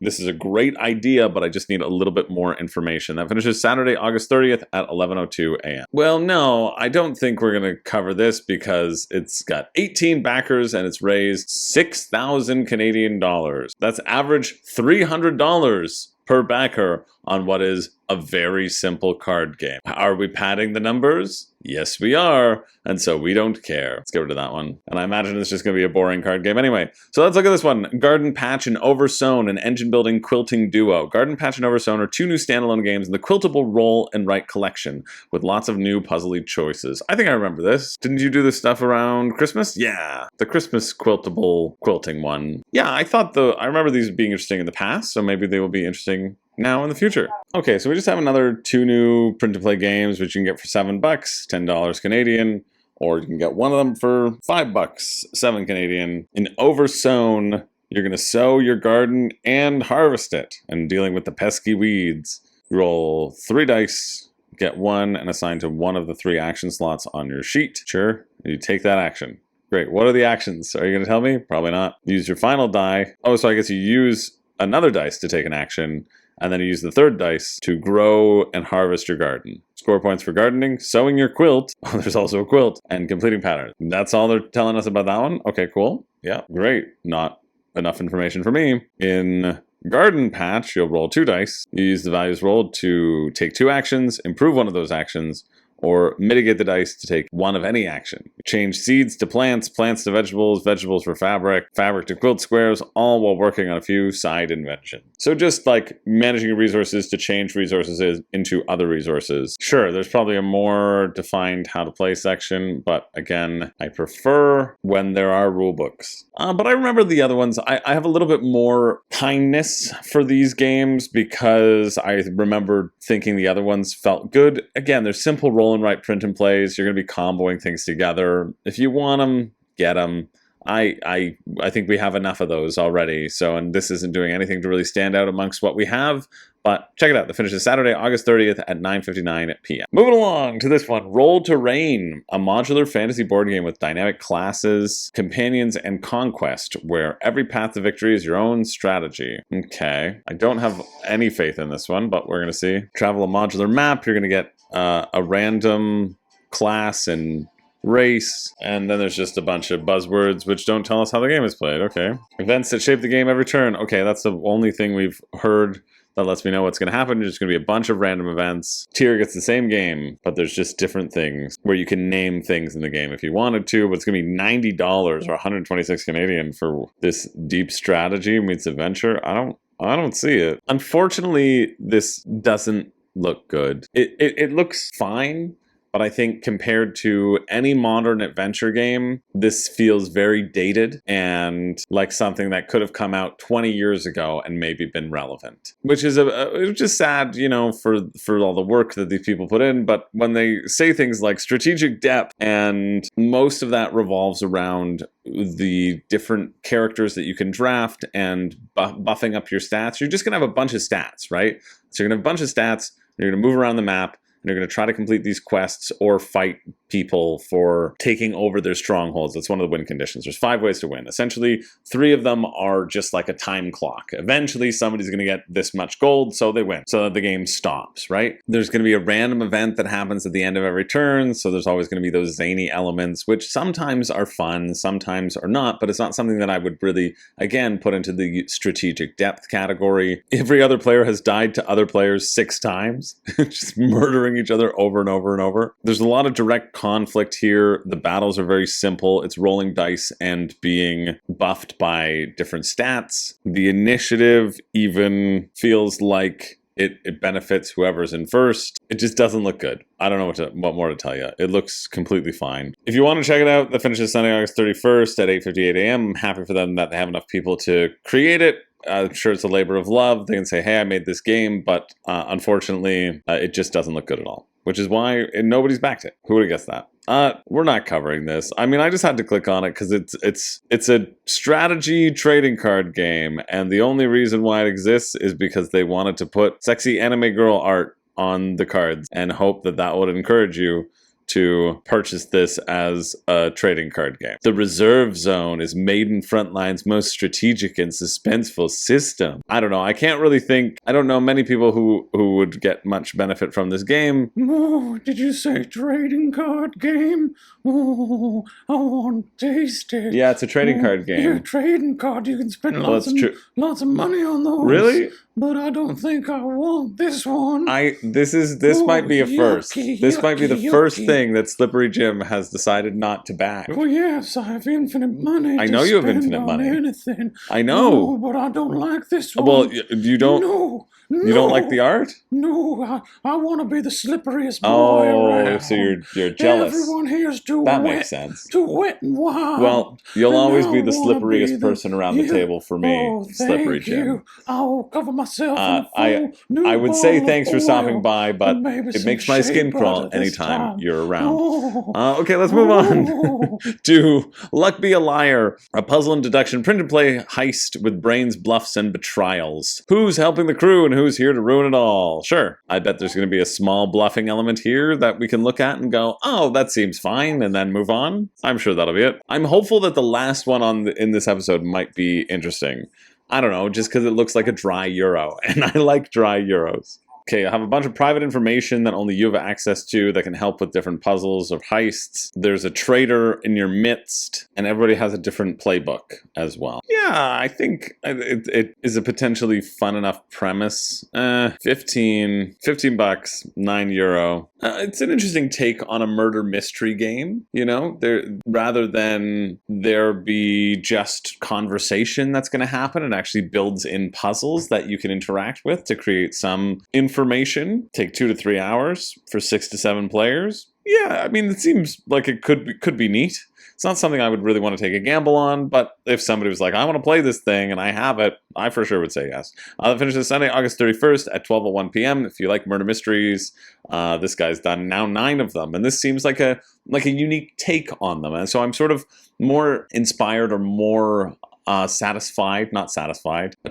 this is a great idea, but I just need a little bit more information. That finishes Saturday, August 30th at 11:02 a.m. Well, no, I don't think we're going to cover this because it's got 18 backers and it's raised 6,000 Canadian dollars. That's average $300 per backer on what is a very simple card game. Are we padding the numbers? Yes, we are. And so we don't care. Let's get rid of that one. And I imagine it's just going to be a boring card game anyway. So let's look at this one. Garden Patch and Oversewn, an engine building quilting duo. Garden Patch and Oversewn are two new standalone games in the quiltable roll and write collection with lots of new puzzly choices. I think I remember this. Didn't you do this stuff around Christmas? Yeah, the Christmas quiltable quilting one. Yeah, I remember these being interesting in the past, so maybe they will be interesting now in the future. Okay, so we just have another two new print-to-play games, which you can get for $7, $10 Canadian, or you can get one of them for $5, $7 Canadian. In Oversewn, you're going to sow your garden and harvest it, and dealing with the pesky weeds. Roll 3 dice, get one, and assign to one of the 3 action slots on your sheet. Sure, you take that action. Great, what are the actions? Are you going to tell me? Probably not. Use your final die. Oh, so I guess you use another dice to take an action, and then you use the 3rd dice to grow and harvest your garden. Score points for gardening, sewing your quilt. Oh, there's also a quilt. And completing patterns. That's all they're telling us about that one? Okay, cool. Yeah, great. Not enough information for me. In Garden Patch, you'll roll 2 dice. You use the values rolled to take 2 actions, improve one of those actions, or mitigate the dice to take one of any action. Change seeds to plants, plants to vegetables, vegetables for fabric, fabric to quilt squares, all while working on a few side inventions. So just like managing your resources to change resources into other resources. Sure, there's probably a more defined how to play section, but again, I prefer when there are rule books. But I remember the other ones. I have a little bit more kindness for these games because I remember thinking the other ones felt good. Again, they're simple roll and write print and plays. You're going to be comboing things together. If you want them, get them. I think we have enough of those already. So, and this isn't doing anything to really stand out amongst what we have. But check it out. The finish is Saturday, August 30th at 9:59 p.m. Moving along to this one, Roll to Reign, a modular fantasy board game with dynamic classes, companions, and conquest, where every path to victory is your own strategy. Okay. I don't have any faith in this one, but we're going to see. Travel a modular map. You're going to get a random class and race, and then there's just a bunch of buzzwords which don't tell us how the game is played. Okay. Events that shape the game every turn. Okay, that's the only thing we've heard that lets me know what's going to happen. There's going to be a bunch of random events. Tier gets the same game, but there's just different things where you can name things in the game if you wanted to, but it's going to be $90 or 126 Canadian for this deep strategy meets adventure. I don't see it. Unfortunately, this doesn't look good. It looks fine, but I think compared to any modern adventure game, this feels very dated and like something that could have come out 20 years ago and maybe been relevant. Which is sad, you know, for all the work that these people put in. But when they say things like strategic depth, and most of that revolves around the different characters that you can draft and buffing up your stats, you're just going to have a bunch of stats, right? So you're going to have a bunch of stats, you're going to move around the map, and you're going to try to complete these quests or fight people for taking over their strongholds. That's one of the win conditions. There's 5 ways to win. Essentially, 3 of them are just like a time clock. Eventually, somebody's going to get this much gold, so they win, so that the game stops, right? There's going to be a random event that happens at the end of every turn, so there's always going to be those zany elements, which sometimes are fun, sometimes are not, but it's not something that I would really, again, put into the strategic depth category. Every other player has died to other players 6 times, just murdering each other over and over and over. There's a lot of direct conflict here. The battles are very simple. It's rolling dice and being buffed by different stats. The initiative even feels like it benefits whoever's in first. It just doesn't look good. I don't know what more to tell you. It looks completely fine. If you want to check it out, the finish is Sunday, August 31st at 8:58 a.m. I'm happy for them that they have enough people to create it. I'm sure it's a labor of love. They can say, hey, I made this game, but unfortunately, it just doesn't look good at all, which is why nobody's backed it. Who would have guessed that? We're not covering this. I mean, I just had to click on it because it's a strategy trading card game, and the only reason why it exists is because they wanted to put sexy anime girl art on the cards and hope that that would encourage you to purchase this as a trading card game. The Reserve Zone is Maiden Frontline's most strategic and suspenseful system. I don't know. I can't really think. I don't know many people who would get much benefit from this game. Oh, did you say trading card game? Oh, I want to taste it. Yeah, it's a trading card game. Yeah, trading card. You can spend lots of money on those. Really? But I don't think I want this one. This might be a first. This might be the first thing that Slippery Jim has decided not to back. Well, yes, I have infinite money. I know you have infinite money. Anything. I know. No, but I don't like this one. Well, you don't. No. You don't like the art? No, I want to be the slipperiest boy around. So you're jealous. Everyone here's too wet. That makes sense. Too wet and wild. Well, you'll And always I be the wanna slipperiest be person around the table for me, Oh, Slippery thank Jim. you. I'll cover myself in a full new I would say bowl thanks of for stopping oil by, but and maybe it some makes my shea skin butter crawl this anytime time. you're around. Oh. Okay, let's move on Oh. to Luck Be a Liar, a puzzle and deduction print-and-play heist with brains, bluffs, and betrayals. Who's helping the crew and who's here to ruin it all? Sure, I bet there's going to be a small bluffing element here that we can look at and go, oh, that seems fine, and then move on. I'm sure that'll be it. I'm hopeful that the last one in this episode might be interesting. I don't know, just because it looks like a dry Euro, and I like dry Euros. Okay, I have a bunch of private information that only you have access to that can help with different puzzles or heists. There's a traitor in your midst, and everybody has a different playbook as well. Yeah, I think it is a potentially fun enough premise. 15 bucks, €9. It's an interesting take on a murder mystery game, you know? Rather than there be just conversation that's going to happen, it actually builds in puzzles that you can interact with to create some information. Take 2 to 3 hours for 6 to 7 players. Yeah, I mean, it seems like it could be neat. It's not something I would really want to take a gamble on, but if somebody was like, I want to play this thing and I have it, I for sure would say yes. That finishes Sunday, August 31st at 12:01 p.m. If you like murder mysteries, this guy's done now 9 of them, and this seems like a unique take on them. And so I'm sort of more inspired or more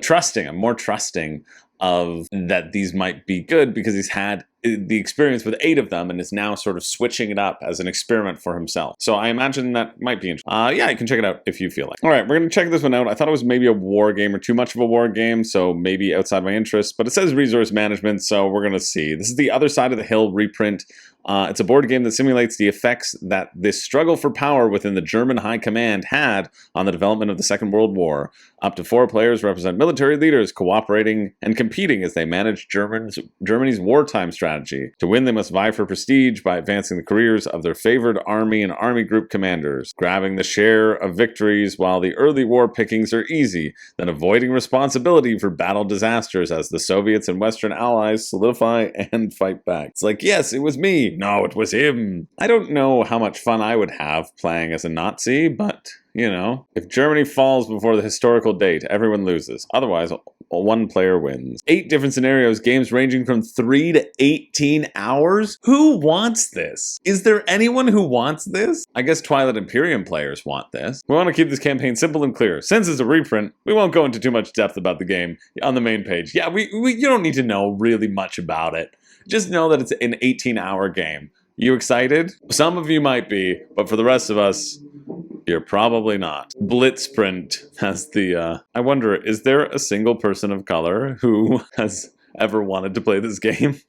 trusting. I'm more trusting of that these might be good because he's had the experience with 8 of them and is now sort of switching it up as an experiment for himself. So I imagine that might be interesting. Yeah, you can check it out if you feel like. All right, we're going to check this one out. I thought it was maybe a war game or too much of a war game, so maybe outside my interest, but it says resource management, so we're going to see. This is The Other Side of the Hill reprint. It's a board game that simulates the effects that this struggle for power within the German High Command had on the development of the Second World War. Up to 4 players represent military leaders cooperating and competing as they manage Germany's wartime strategy. To win, they must vie for prestige by advancing the careers of their favored army and army group commanders, grabbing the share of victories while the early war pickings are easy, then avoiding responsibility for battle disasters as the Soviets and Western allies solidify and fight back. It's like, yes, it was me. No, it was him. I don't know how much fun I would have playing as a Nazi, but, you know, if Germany falls before the historical date, everyone loses. Otherwise, one player wins. 8 different scenarios, games ranging from 3 to 18 hours? Who wants this? Is there anyone who wants this? I guess Twilight Imperium players want this. We want to keep this campaign simple and clear. Since it's a reprint, we won't go into too much depth about the game on the main page. Yeah, you don't need to know really much about it. Just know that it's an 18-hour game. You excited? Some of you might be, but for the rest of us, you're probably not. Blitzprint has the, I wonder, is there a single person of color who has ever wanted to play this game?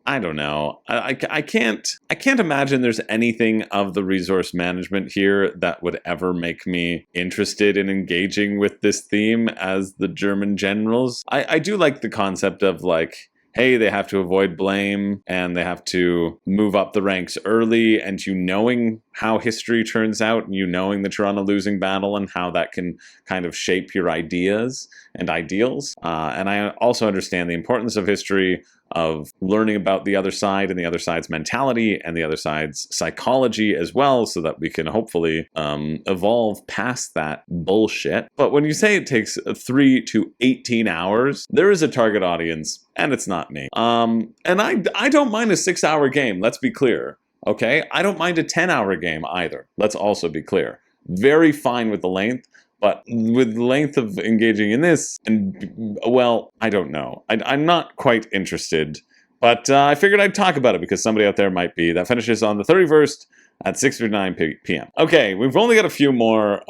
I don't know. I can't imagine there's anything of the resource management here that would ever make me interested in engaging with this theme as the German generals. I do like the concept of like, hey, they have to avoid blame and they have to move up the ranks early, and you knowing how history turns out and you knowing that you're on a losing battle and how that can kind of shape your ideas and ideals. And I also understand the importance of history, of learning about the other side and the other side's mentality and the other side's psychology as well, so that we can hopefully evolve past that bullshit. But when you say it takes 3 to 18 hours, there is a target audience, and it's not me. And I don't mind a 6-hour game, let's be clear. Okay? I don't mind a 10-hour game either. Let's also be clear. Very fine with the length. But with the length of engaging in this, and, well, I don't know. I'm not quite interested. But I figured I'd talk about it because somebody out there might be. That finishes on the 31st at 6:59 p.m. Okay, we've only got a few more.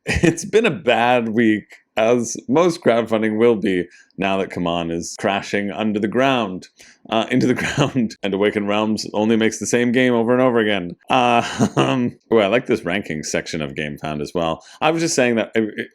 It's been a bad week, as most crowdfunding will be now that Come On is crashing into the ground. And Awakened Realms only makes the same game over and over again. Oh, I like this ranking section of GameFound as well. I was just saying that,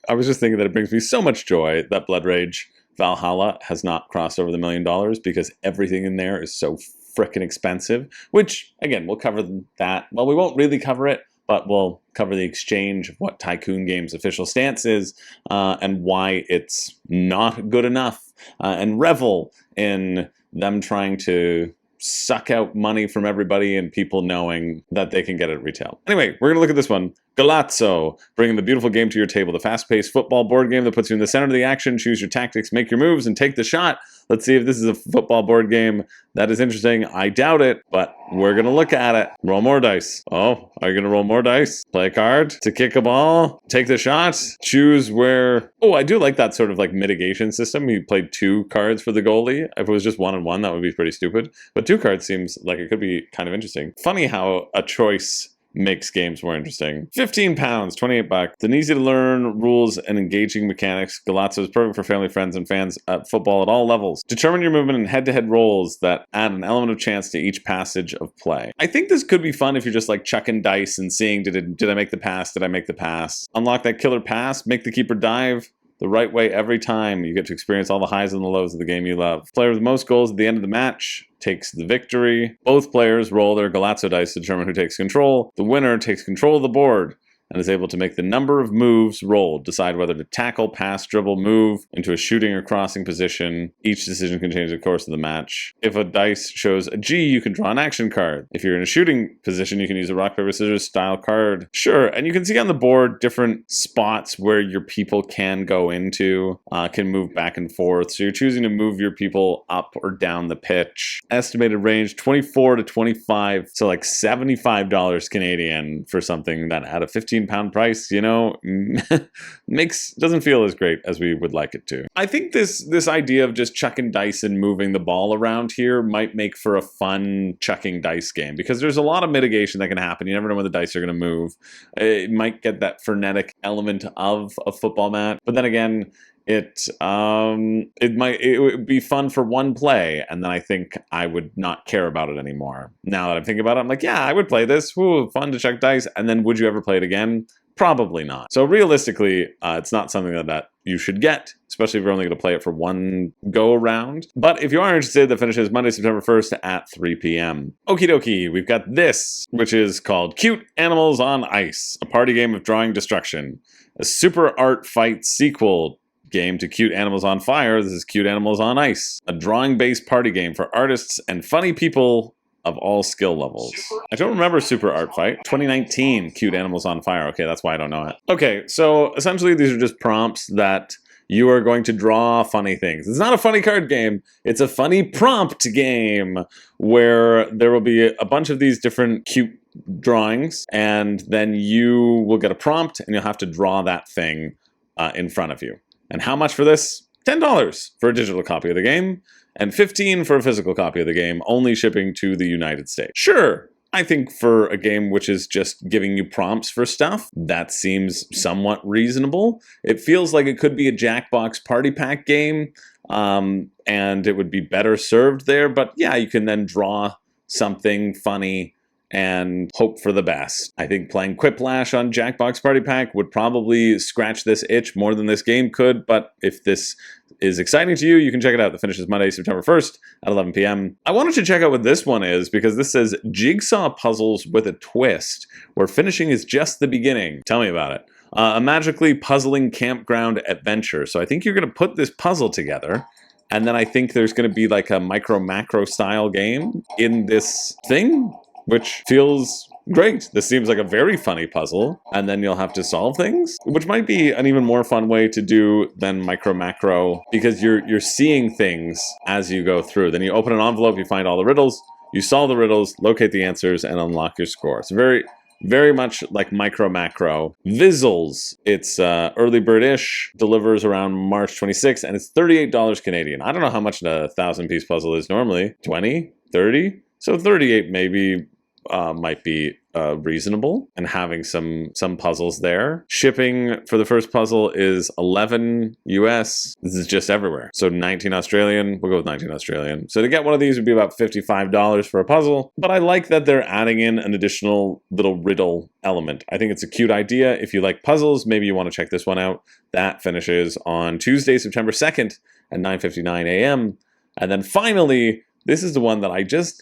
I was just thinking that it brings me so much joy that Blood Rage Valhalla has not crossed over the $1 million, because everything in there is so frickin' expensive, which, again, we'll cover that. Well, we won't really cover it, but we'll cover the exchange of what Tycoon Games' official stance is and why it's not good enough, and revel in them trying to suck out money from everybody and people knowing that they can get it at retail. Anyway, we're going to look at this one. Golazo, bringing the beautiful game to your table. The fast-paced football board game that puts you in the center of the action. Choose your tactics, make your moves, and take the shot. Let's see if this is a football board game that is interesting. I doubt it, but we're going to look at it. Roll more dice. Oh, are you going to roll more dice? Play a card to kick a ball. Take the shot. Choose where... Oh, I do like that sort of like mitigation system. You played 2 cards for the goalie. If it was just 1 and 1, that would be pretty stupid. But 2 cards seems like it could be kind of interesting. Funny how a choice makes games more interesting. 15 pounds, 28 bucks. An easy to learn rules and engaging mechanics. Golazo is perfect for family, friends, and fans at football at all levels. Determine your movement in head-to-head rolls that add an element of chance to each passage of play. I think this could be fun if you're just like chucking dice and seeing, did I make the pass? Did I make the pass? Unlock that killer pass, make the keeper dive the right way every time. You get to experience all the highs and the lows of the game you love. Player with the most goals at the end of the match takes the victory. Both players roll their Golazo dice to determine who takes control. The winner takes control of the board and is able to make the number of moves rolled decide whether to tackle, pass, dribble, move into a shooting or crossing position. Each decision can change the course of the match. If a dice shows a G, you can draw an action card. If you're in a shooting position, you can use a rock, paper, scissors style card. Sure, and you can see on the board different spots where your people can go into, can move back and forth. So you're choosing to move your people up or down the pitch. Estimated range 24 to 25, so like $75 Canadian for something that at a 15-pound price, you know, doesn't feel as great as we would like it to. I think this idea of just chucking dice and moving the ball around here might make for a fun chucking dice game, because there's a lot of mitigation that can happen. You never know when the dice are going to move. It might get that frenetic element of a football match, but then again, it would be fun for one play, and then I think I would not care about it anymore. Now that I'm thinking about it, I'm like, yeah, I would play this. Ooh, fun to chuck dice. And then would you ever play it again? Probably not. So realistically, it's not something that you should get, especially if you're only going to play it for one go around. But if you are interested, that finishes Monday, September 1st at 3 p.m. Okie dokie, we've got this, which is called Cute Animals on Ice, a party game of drawing destruction. A super art fight sequel game to Cute Animals on Fire. This is Cute Animals on Ice, a drawing-based party game for artists and funny people of all skill levels. I don't remember Super Art Fight. 2019, Cute Animals on Fire. Okay, that's why I don't know it. Okay, so essentially these are just prompts that you are going to draw funny things. It's not a funny card game. It's a funny prompt game where there will be a bunch of these different cute drawings, and then you will get a prompt and you'll have to draw that thing in front of you. And how much for this? $10 for a digital copy of the game, and $15 for a physical copy of the game, only shipping to the United States. Sure, I think for a game which is just giving you prompts for stuff, that seems somewhat reasonable. It feels like it could be a Jackbox Party Pack game, and it would be better served there, but yeah, you can then draw something funny and hope for the best. I think playing Quiplash on Jackbox Party Pack would probably scratch this itch more than this game could, but if this is exciting to you, you can check it out. The finish is Monday, September 1st at 11 p.m. I wanted to check out what this one is, because this says Jigsaw Puzzles with a Twist, where finishing is just the beginning. Tell me about it. A magically puzzling campground adventure. So I think you're going to put this puzzle together, and then I think there's going to be like a micro-macro style game in this thing, which feels great. This seems like a very funny puzzle, and then you'll have to solve things, which might be an even more fun way to do than micro-macro, because you're seeing things as you go through. Then you open an envelope, you find all the riddles, you solve the riddles, locate the answers, and unlock your score. It's very much like micro-macro. Vizzles, it's early bird-ish, delivers around March 26th, and it's $38 Canadian. I don't know how much a 1,000-piece puzzle is normally. 20? 30? So 38 maybe might be reasonable, and having some puzzles there. Shipping for the first puzzle is 11 US. This is just everywhere. So 19 Australian, we'll go with 19 Australian. So to get one of these would be about $55 for a puzzle, but I like that they're adding in an additional little riddle element. I think it's a cute idea. If you like puzzles, maybe you want to check this one out. That finishes on Tuesday, September 2nd at 9:59 a.m. And then finally, this is the one that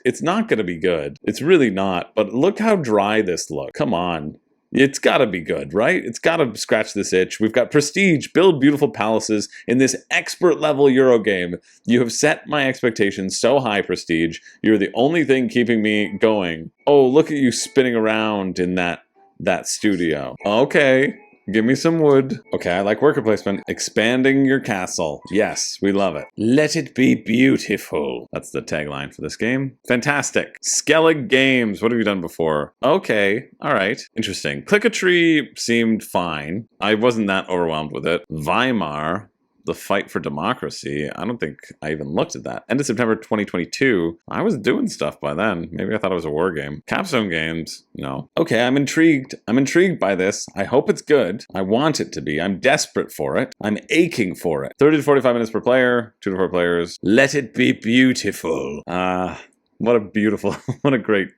it's not going to be good. It's really not. But look how dry this looks. Come on. It's got to be good, right? It's got to scratch this itch. We've got Prestige, build beautiful palaces in this expert level Euro game. You have set my expectations so high, Prestige. You're the only thing keeping me going. Oh, look at you spinning around in that studio. Okay. Give me some wood. Okay, I like worker placement. Expanding your castle. Yes, we love it. Let it be beautiful. That's the tagline for this game. Fantastic. Skellig Games. What have you done before? Okay, all right. Interesting. Click-a-Tree seemed fine. I wasn't that overwhelmed with it. Weimar. The Fight for Democracy. I don't think I even looked at that. End of September 2022. I was doing stuff by then. Maybe I thought it was a war game. Capstone Games. No. Okay, I'm intrigued. I'm intrigued by this. I hope it's good. I want it to be. I'm desperate for it. I'm aching for it. 30 to 45 minutes per player. 2 to 4 players. Let it be beautiful. What a beautiful, what a great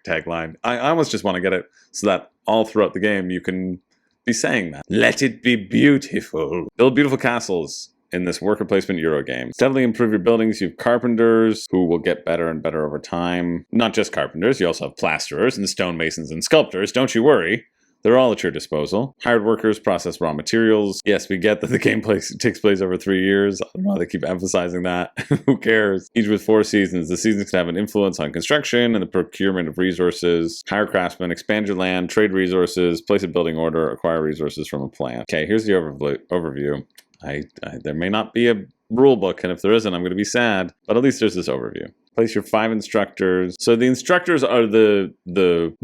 tagline. I almost just want to get it so that all throughout the game you can be saying that. Let it be beautiful. Build beautiful castles in this worker placement Euro game. Steadily improve your buildings. You have carpenters who will get better and better over time. Not just carpenters, you also have plasterers and stonemasons and sculptors. Don't you worry. They're all at your disposal. Hired workers process raw materials. Yes, we get that the gameplay takes place over 3 years. I don't know why they keep emphasizing that. Who cares? Each with 4 seasons. The seasons can have an influence on construction and the procurement of resources. Hire craftsmen, expand your land, trade resources, place a building order, acquire resources from a plant. Okay, here's the overview. There may not be a rule book, and if there isn't, I'm going to be sad, but at least there's this overview. Place your 5 instructors. So the instructors are the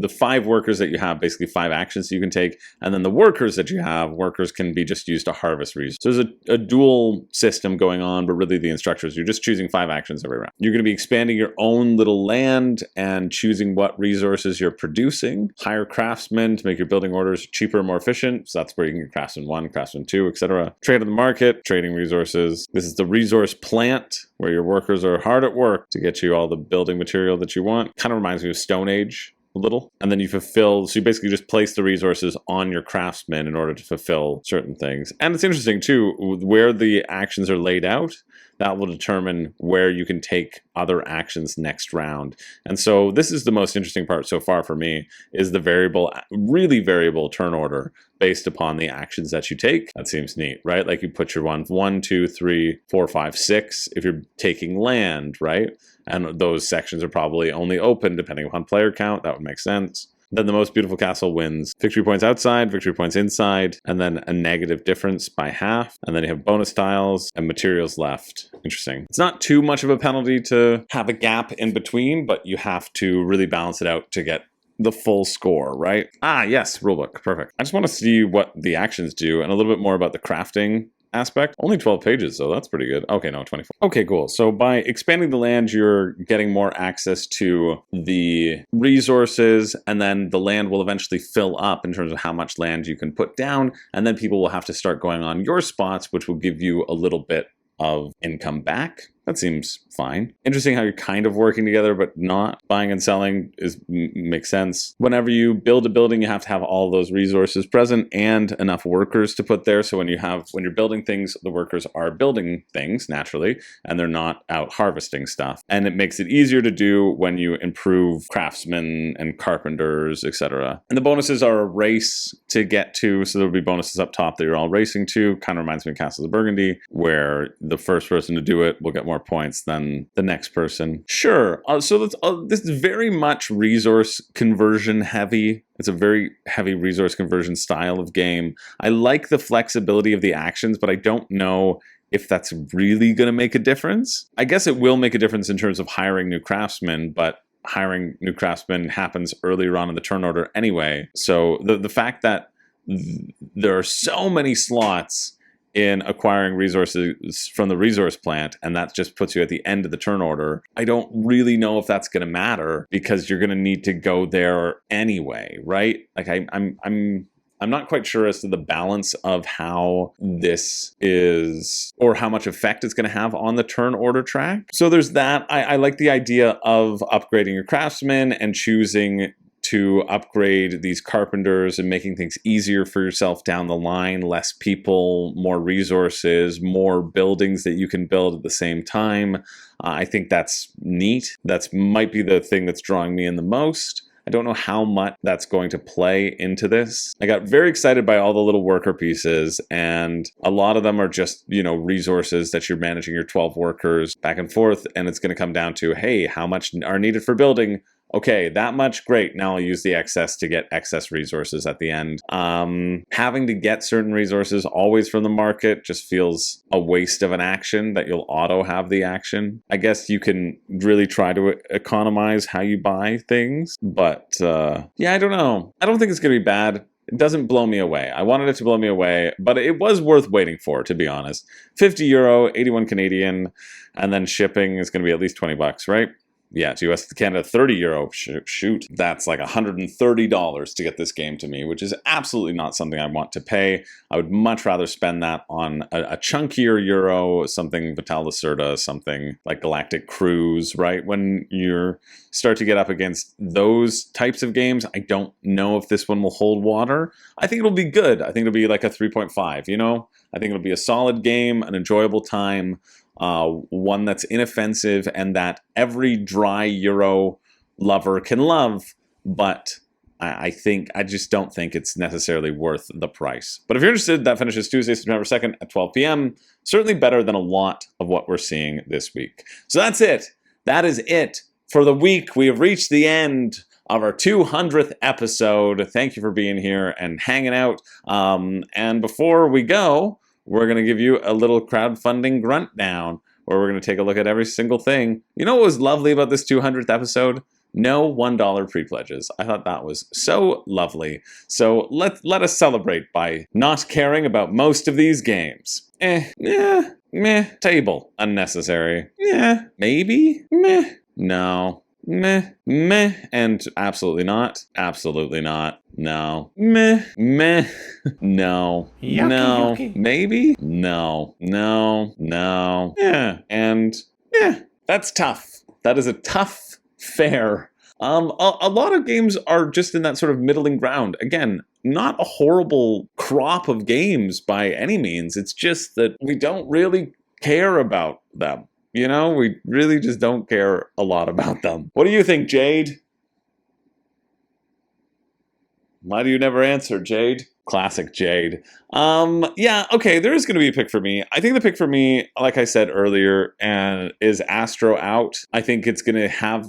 5 workers that you have, basically 5 actions you can take, and then the workers that you have, workers can be just used to harvest resources. So there's a dual system going on, but really the instructors, you're just choosing 5 actions every round. You're going to be expanding your own little land and choosing what resources you're producing. Hire craftsmen to make your building orders cheaper, more efficient. So that's where you can get craftsman 1, craftsman 2, etc. Trade on the market, trading resources. This is the resource plant, where your workers are hard at work to get you all the building material that you want. Kind of reminds me of Stone Age a little. And then you fulfill, so you basically just place the resources on your craftsmen in order to fulfill certain things. And it's interesting too, where the actions are laid out, that will determine where you can take other actions next round. And so this is the most interesting part so far for me, is the variable, really variable turn order based upon the actions that you take. That seems neat, right? Like you put your 1, 2, 3, 4, 5, 6 if you're taking land, right? And those sections are probably only open depending upon player count. That would make sense. Then the most beautiful castle wins. Victory points outside, victory points inside, and then a negative difference by half. And then you have bonus tiles and materials left. Interesting. It's not too much of a penalty to have a gap in between, but you have to really balance it out to get the full score, right? Ah, yes, rulebook. Perfect. I just want to see what the actions do and a little bit more about the crafting aspect. Only 12 pages, so that's pretty good. Okay, no, 24. Okay, cool. So by expanding the land, you're getting more access to the resources, and then the land will eventually fill up in terms of how much land you can put down, and then people will have to start going on your spots, which will give you a little bit of income back. That seems fine. Interesting how you're kind of working together, but not. Buying and selling makes sense. Whenever you build a building, you have to have all those resources present and enough workers to put there. So when you're building things, the workers are building things naturally, and they're not out harvesting stuff. And it makes it easier to do when you improve craftsmen and carpenters, etc. And the bonuses are a race to get to. So there'll be bonuses up top that you're all racing to. Kind of reminds me of Castles of Burgundy, where the first person to do it will get more points than the next person. Sure. So this is very much resource conversion heavy. It's a very heavy resource conversion style of game. I like the flexibility of the actions, but I don't know if that's really going to make a difference. I guess it will make a difference in terms of hiring new craftsmen, but hiring new craftsmen happens earlier on in the turn order anyway. So the fact that there are so many slots in acquiring resources from the resource plant, and that just puts you at the end of the turn order, I don't really know if that's going to matter, because you're going to need to go there anyway, right? Like I'm not quite sure as to the balance of how this is, or how much effect it's going to have on the turn order track. So there's that. I like the idea of upgrading your craftsmen and choosing to upgrade these carpenters and making things easier for yourself down the line, less people, more resources, more buildings that you can build at the same time. I think that's neat. That might be the thing that's drawing me in the most. I don't know how much that's going to play into this. I got very excited by all the little worker pieces, and a lot of them are just, resources that you're managing your 12 workers back and forth, and it's going to come down to, hey, how much are needed for building? Okay, that much, great. Now I'll use the excess to get excess resources at the end. Having to get certain resources always from the market just feels a waste of an action that you'll auto have the action. I guess you can really try to economize how you buy things, but yeah, I don't know. I don't think it's going to be bad. It doesn't blow me away. I wanted it to blow me away, but it was worth waiting for, to be honest. €50, 81 Canadian, and then shipping is going to be at least $20, right? Yeah, to US to Canada, €30. Shoot, that's like $130 to get this game to me, which is absolutely not something I want to pay. I would much rather spend that on a chunkier Euro, something Vital Lacerda, something like Galactic Cruise, right? When you start to get up against those types of games, I don't know if this one will hold water. I think it'll be good. I think it'll be like a 3.5, I think it'll be a solid game, an enjoyable time. One that's inoffensive and that every dry Euro lover can love, but I just don't think it's necessarily worth the price. But if you're interested, that finishes Tuesday, September 2nd at 12 p.m. Certainly better than a lot of what we're seeing this week. So that's it. That is it for the week. We have reached the end of our 200th episode. Thank you for being here and hanging out. And before we go, we're going to give you a little crowdfunding grunt down, where we're going to take a look at every single thing. You know what was lovely about this 200th episode? No $1 pre-pledges. I thought that was so lovely. So let us celebrate by not caring about most of these games. Meh. Table. Unnecessary. Yeah, maybe. Meh. No. Meh. And absolutely not. Absolutely not. No. Meh. No. Yucky. Maybe. No. Yeah. And yeah, that's tough. That is a tough fare. A lot of games are just in that sort of middling ground. Again, not a horrible crop of games by any means. It's just that we don't really care about them. You know, we really just don't care a lot about them. What do you think, Jade? Why do you never answer, Jade? Classic Jade. Yeah, okay, there is going to be a pick for me. I think the pick for me, like I said earlier, is Astro Out. I think it's going to have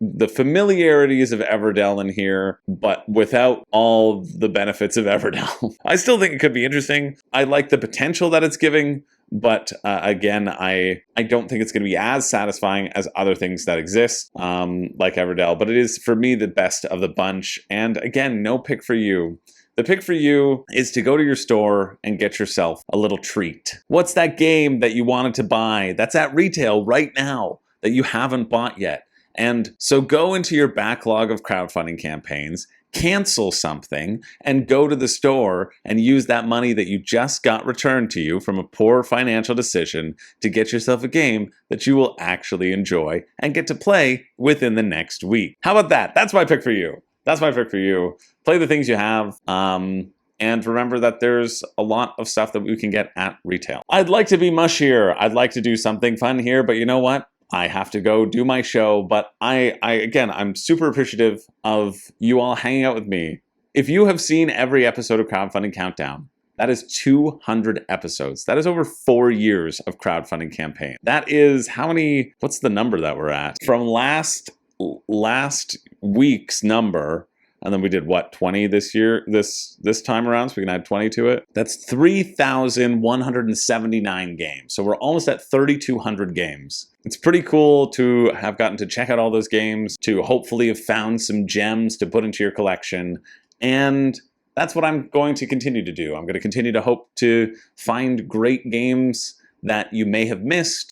the familiarities of Everdell in here, but without all the benefits of Everdell. I still think it could be interesting. I like the potential that it's giving, but again, I don't think it's going to be as satisfying as other things that exist, like Everdell. But it is, for me, the best of the bunch. And again, no pick for you. The pick for you is to go to your store and get yourself a little treat. What's that game that you wanted to buy that's at retail right now that you haven't bought yet? And so go into your backlog of crowdfunding campaigns, cancel something, and go to the store and use that money that you just got returned to you from a poor financial decision to get yourself a game that you will actually enjoy and get to play within the next week. How about that? That's my pick for you. That's my pick for you. Play the things you have. And remember that there's a lot of stuff that we can get at retail. I'd like to be mushier. I'd like to do something fun here, but you know what? I have to go do my show, but I'm super appreciative of you all hanging out with me. If you have seen every episode of Crowdfunding Countdown, that is 200 episodes. That is over 4 years of crowdfunding campaign. That is how many, what's the number that we're at? From last week's number, and then we did what, 20 this year, this time around, so we can add 20 to it. That's 3,179 games. So we're almost at 3,200 games. It's pretty cool to have gotten to check out all those games, to hopefully have found some gems to put into your collection. And that's what I'm going to continue to do. I'm going to continue to hope to find great games that you may have missed,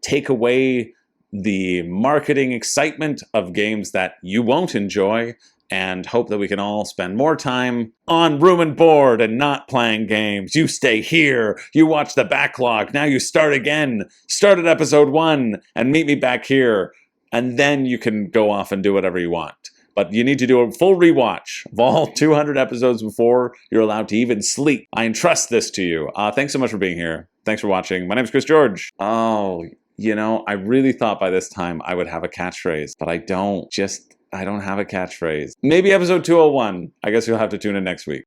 take away the marketing excitement of games that you won't enjoy, and hope that we can all spend more time on room and board and not playing games. You stay here, you watch the backlog, now you start again. Start at episode 1 and meet me back here, and then you can go off and do whatever you want. But you need to do a full rewatch of all 200 episodes before you're allowed to even sleep. I entrust this to you. Thanks so much for being here. Thanks for watching. My name is Chris George. Oh, you know, I really thought by this time I would have a catchphrase, but I don't have a catchphrase. Maybe episode 201. I guess you'll have to tune in next week.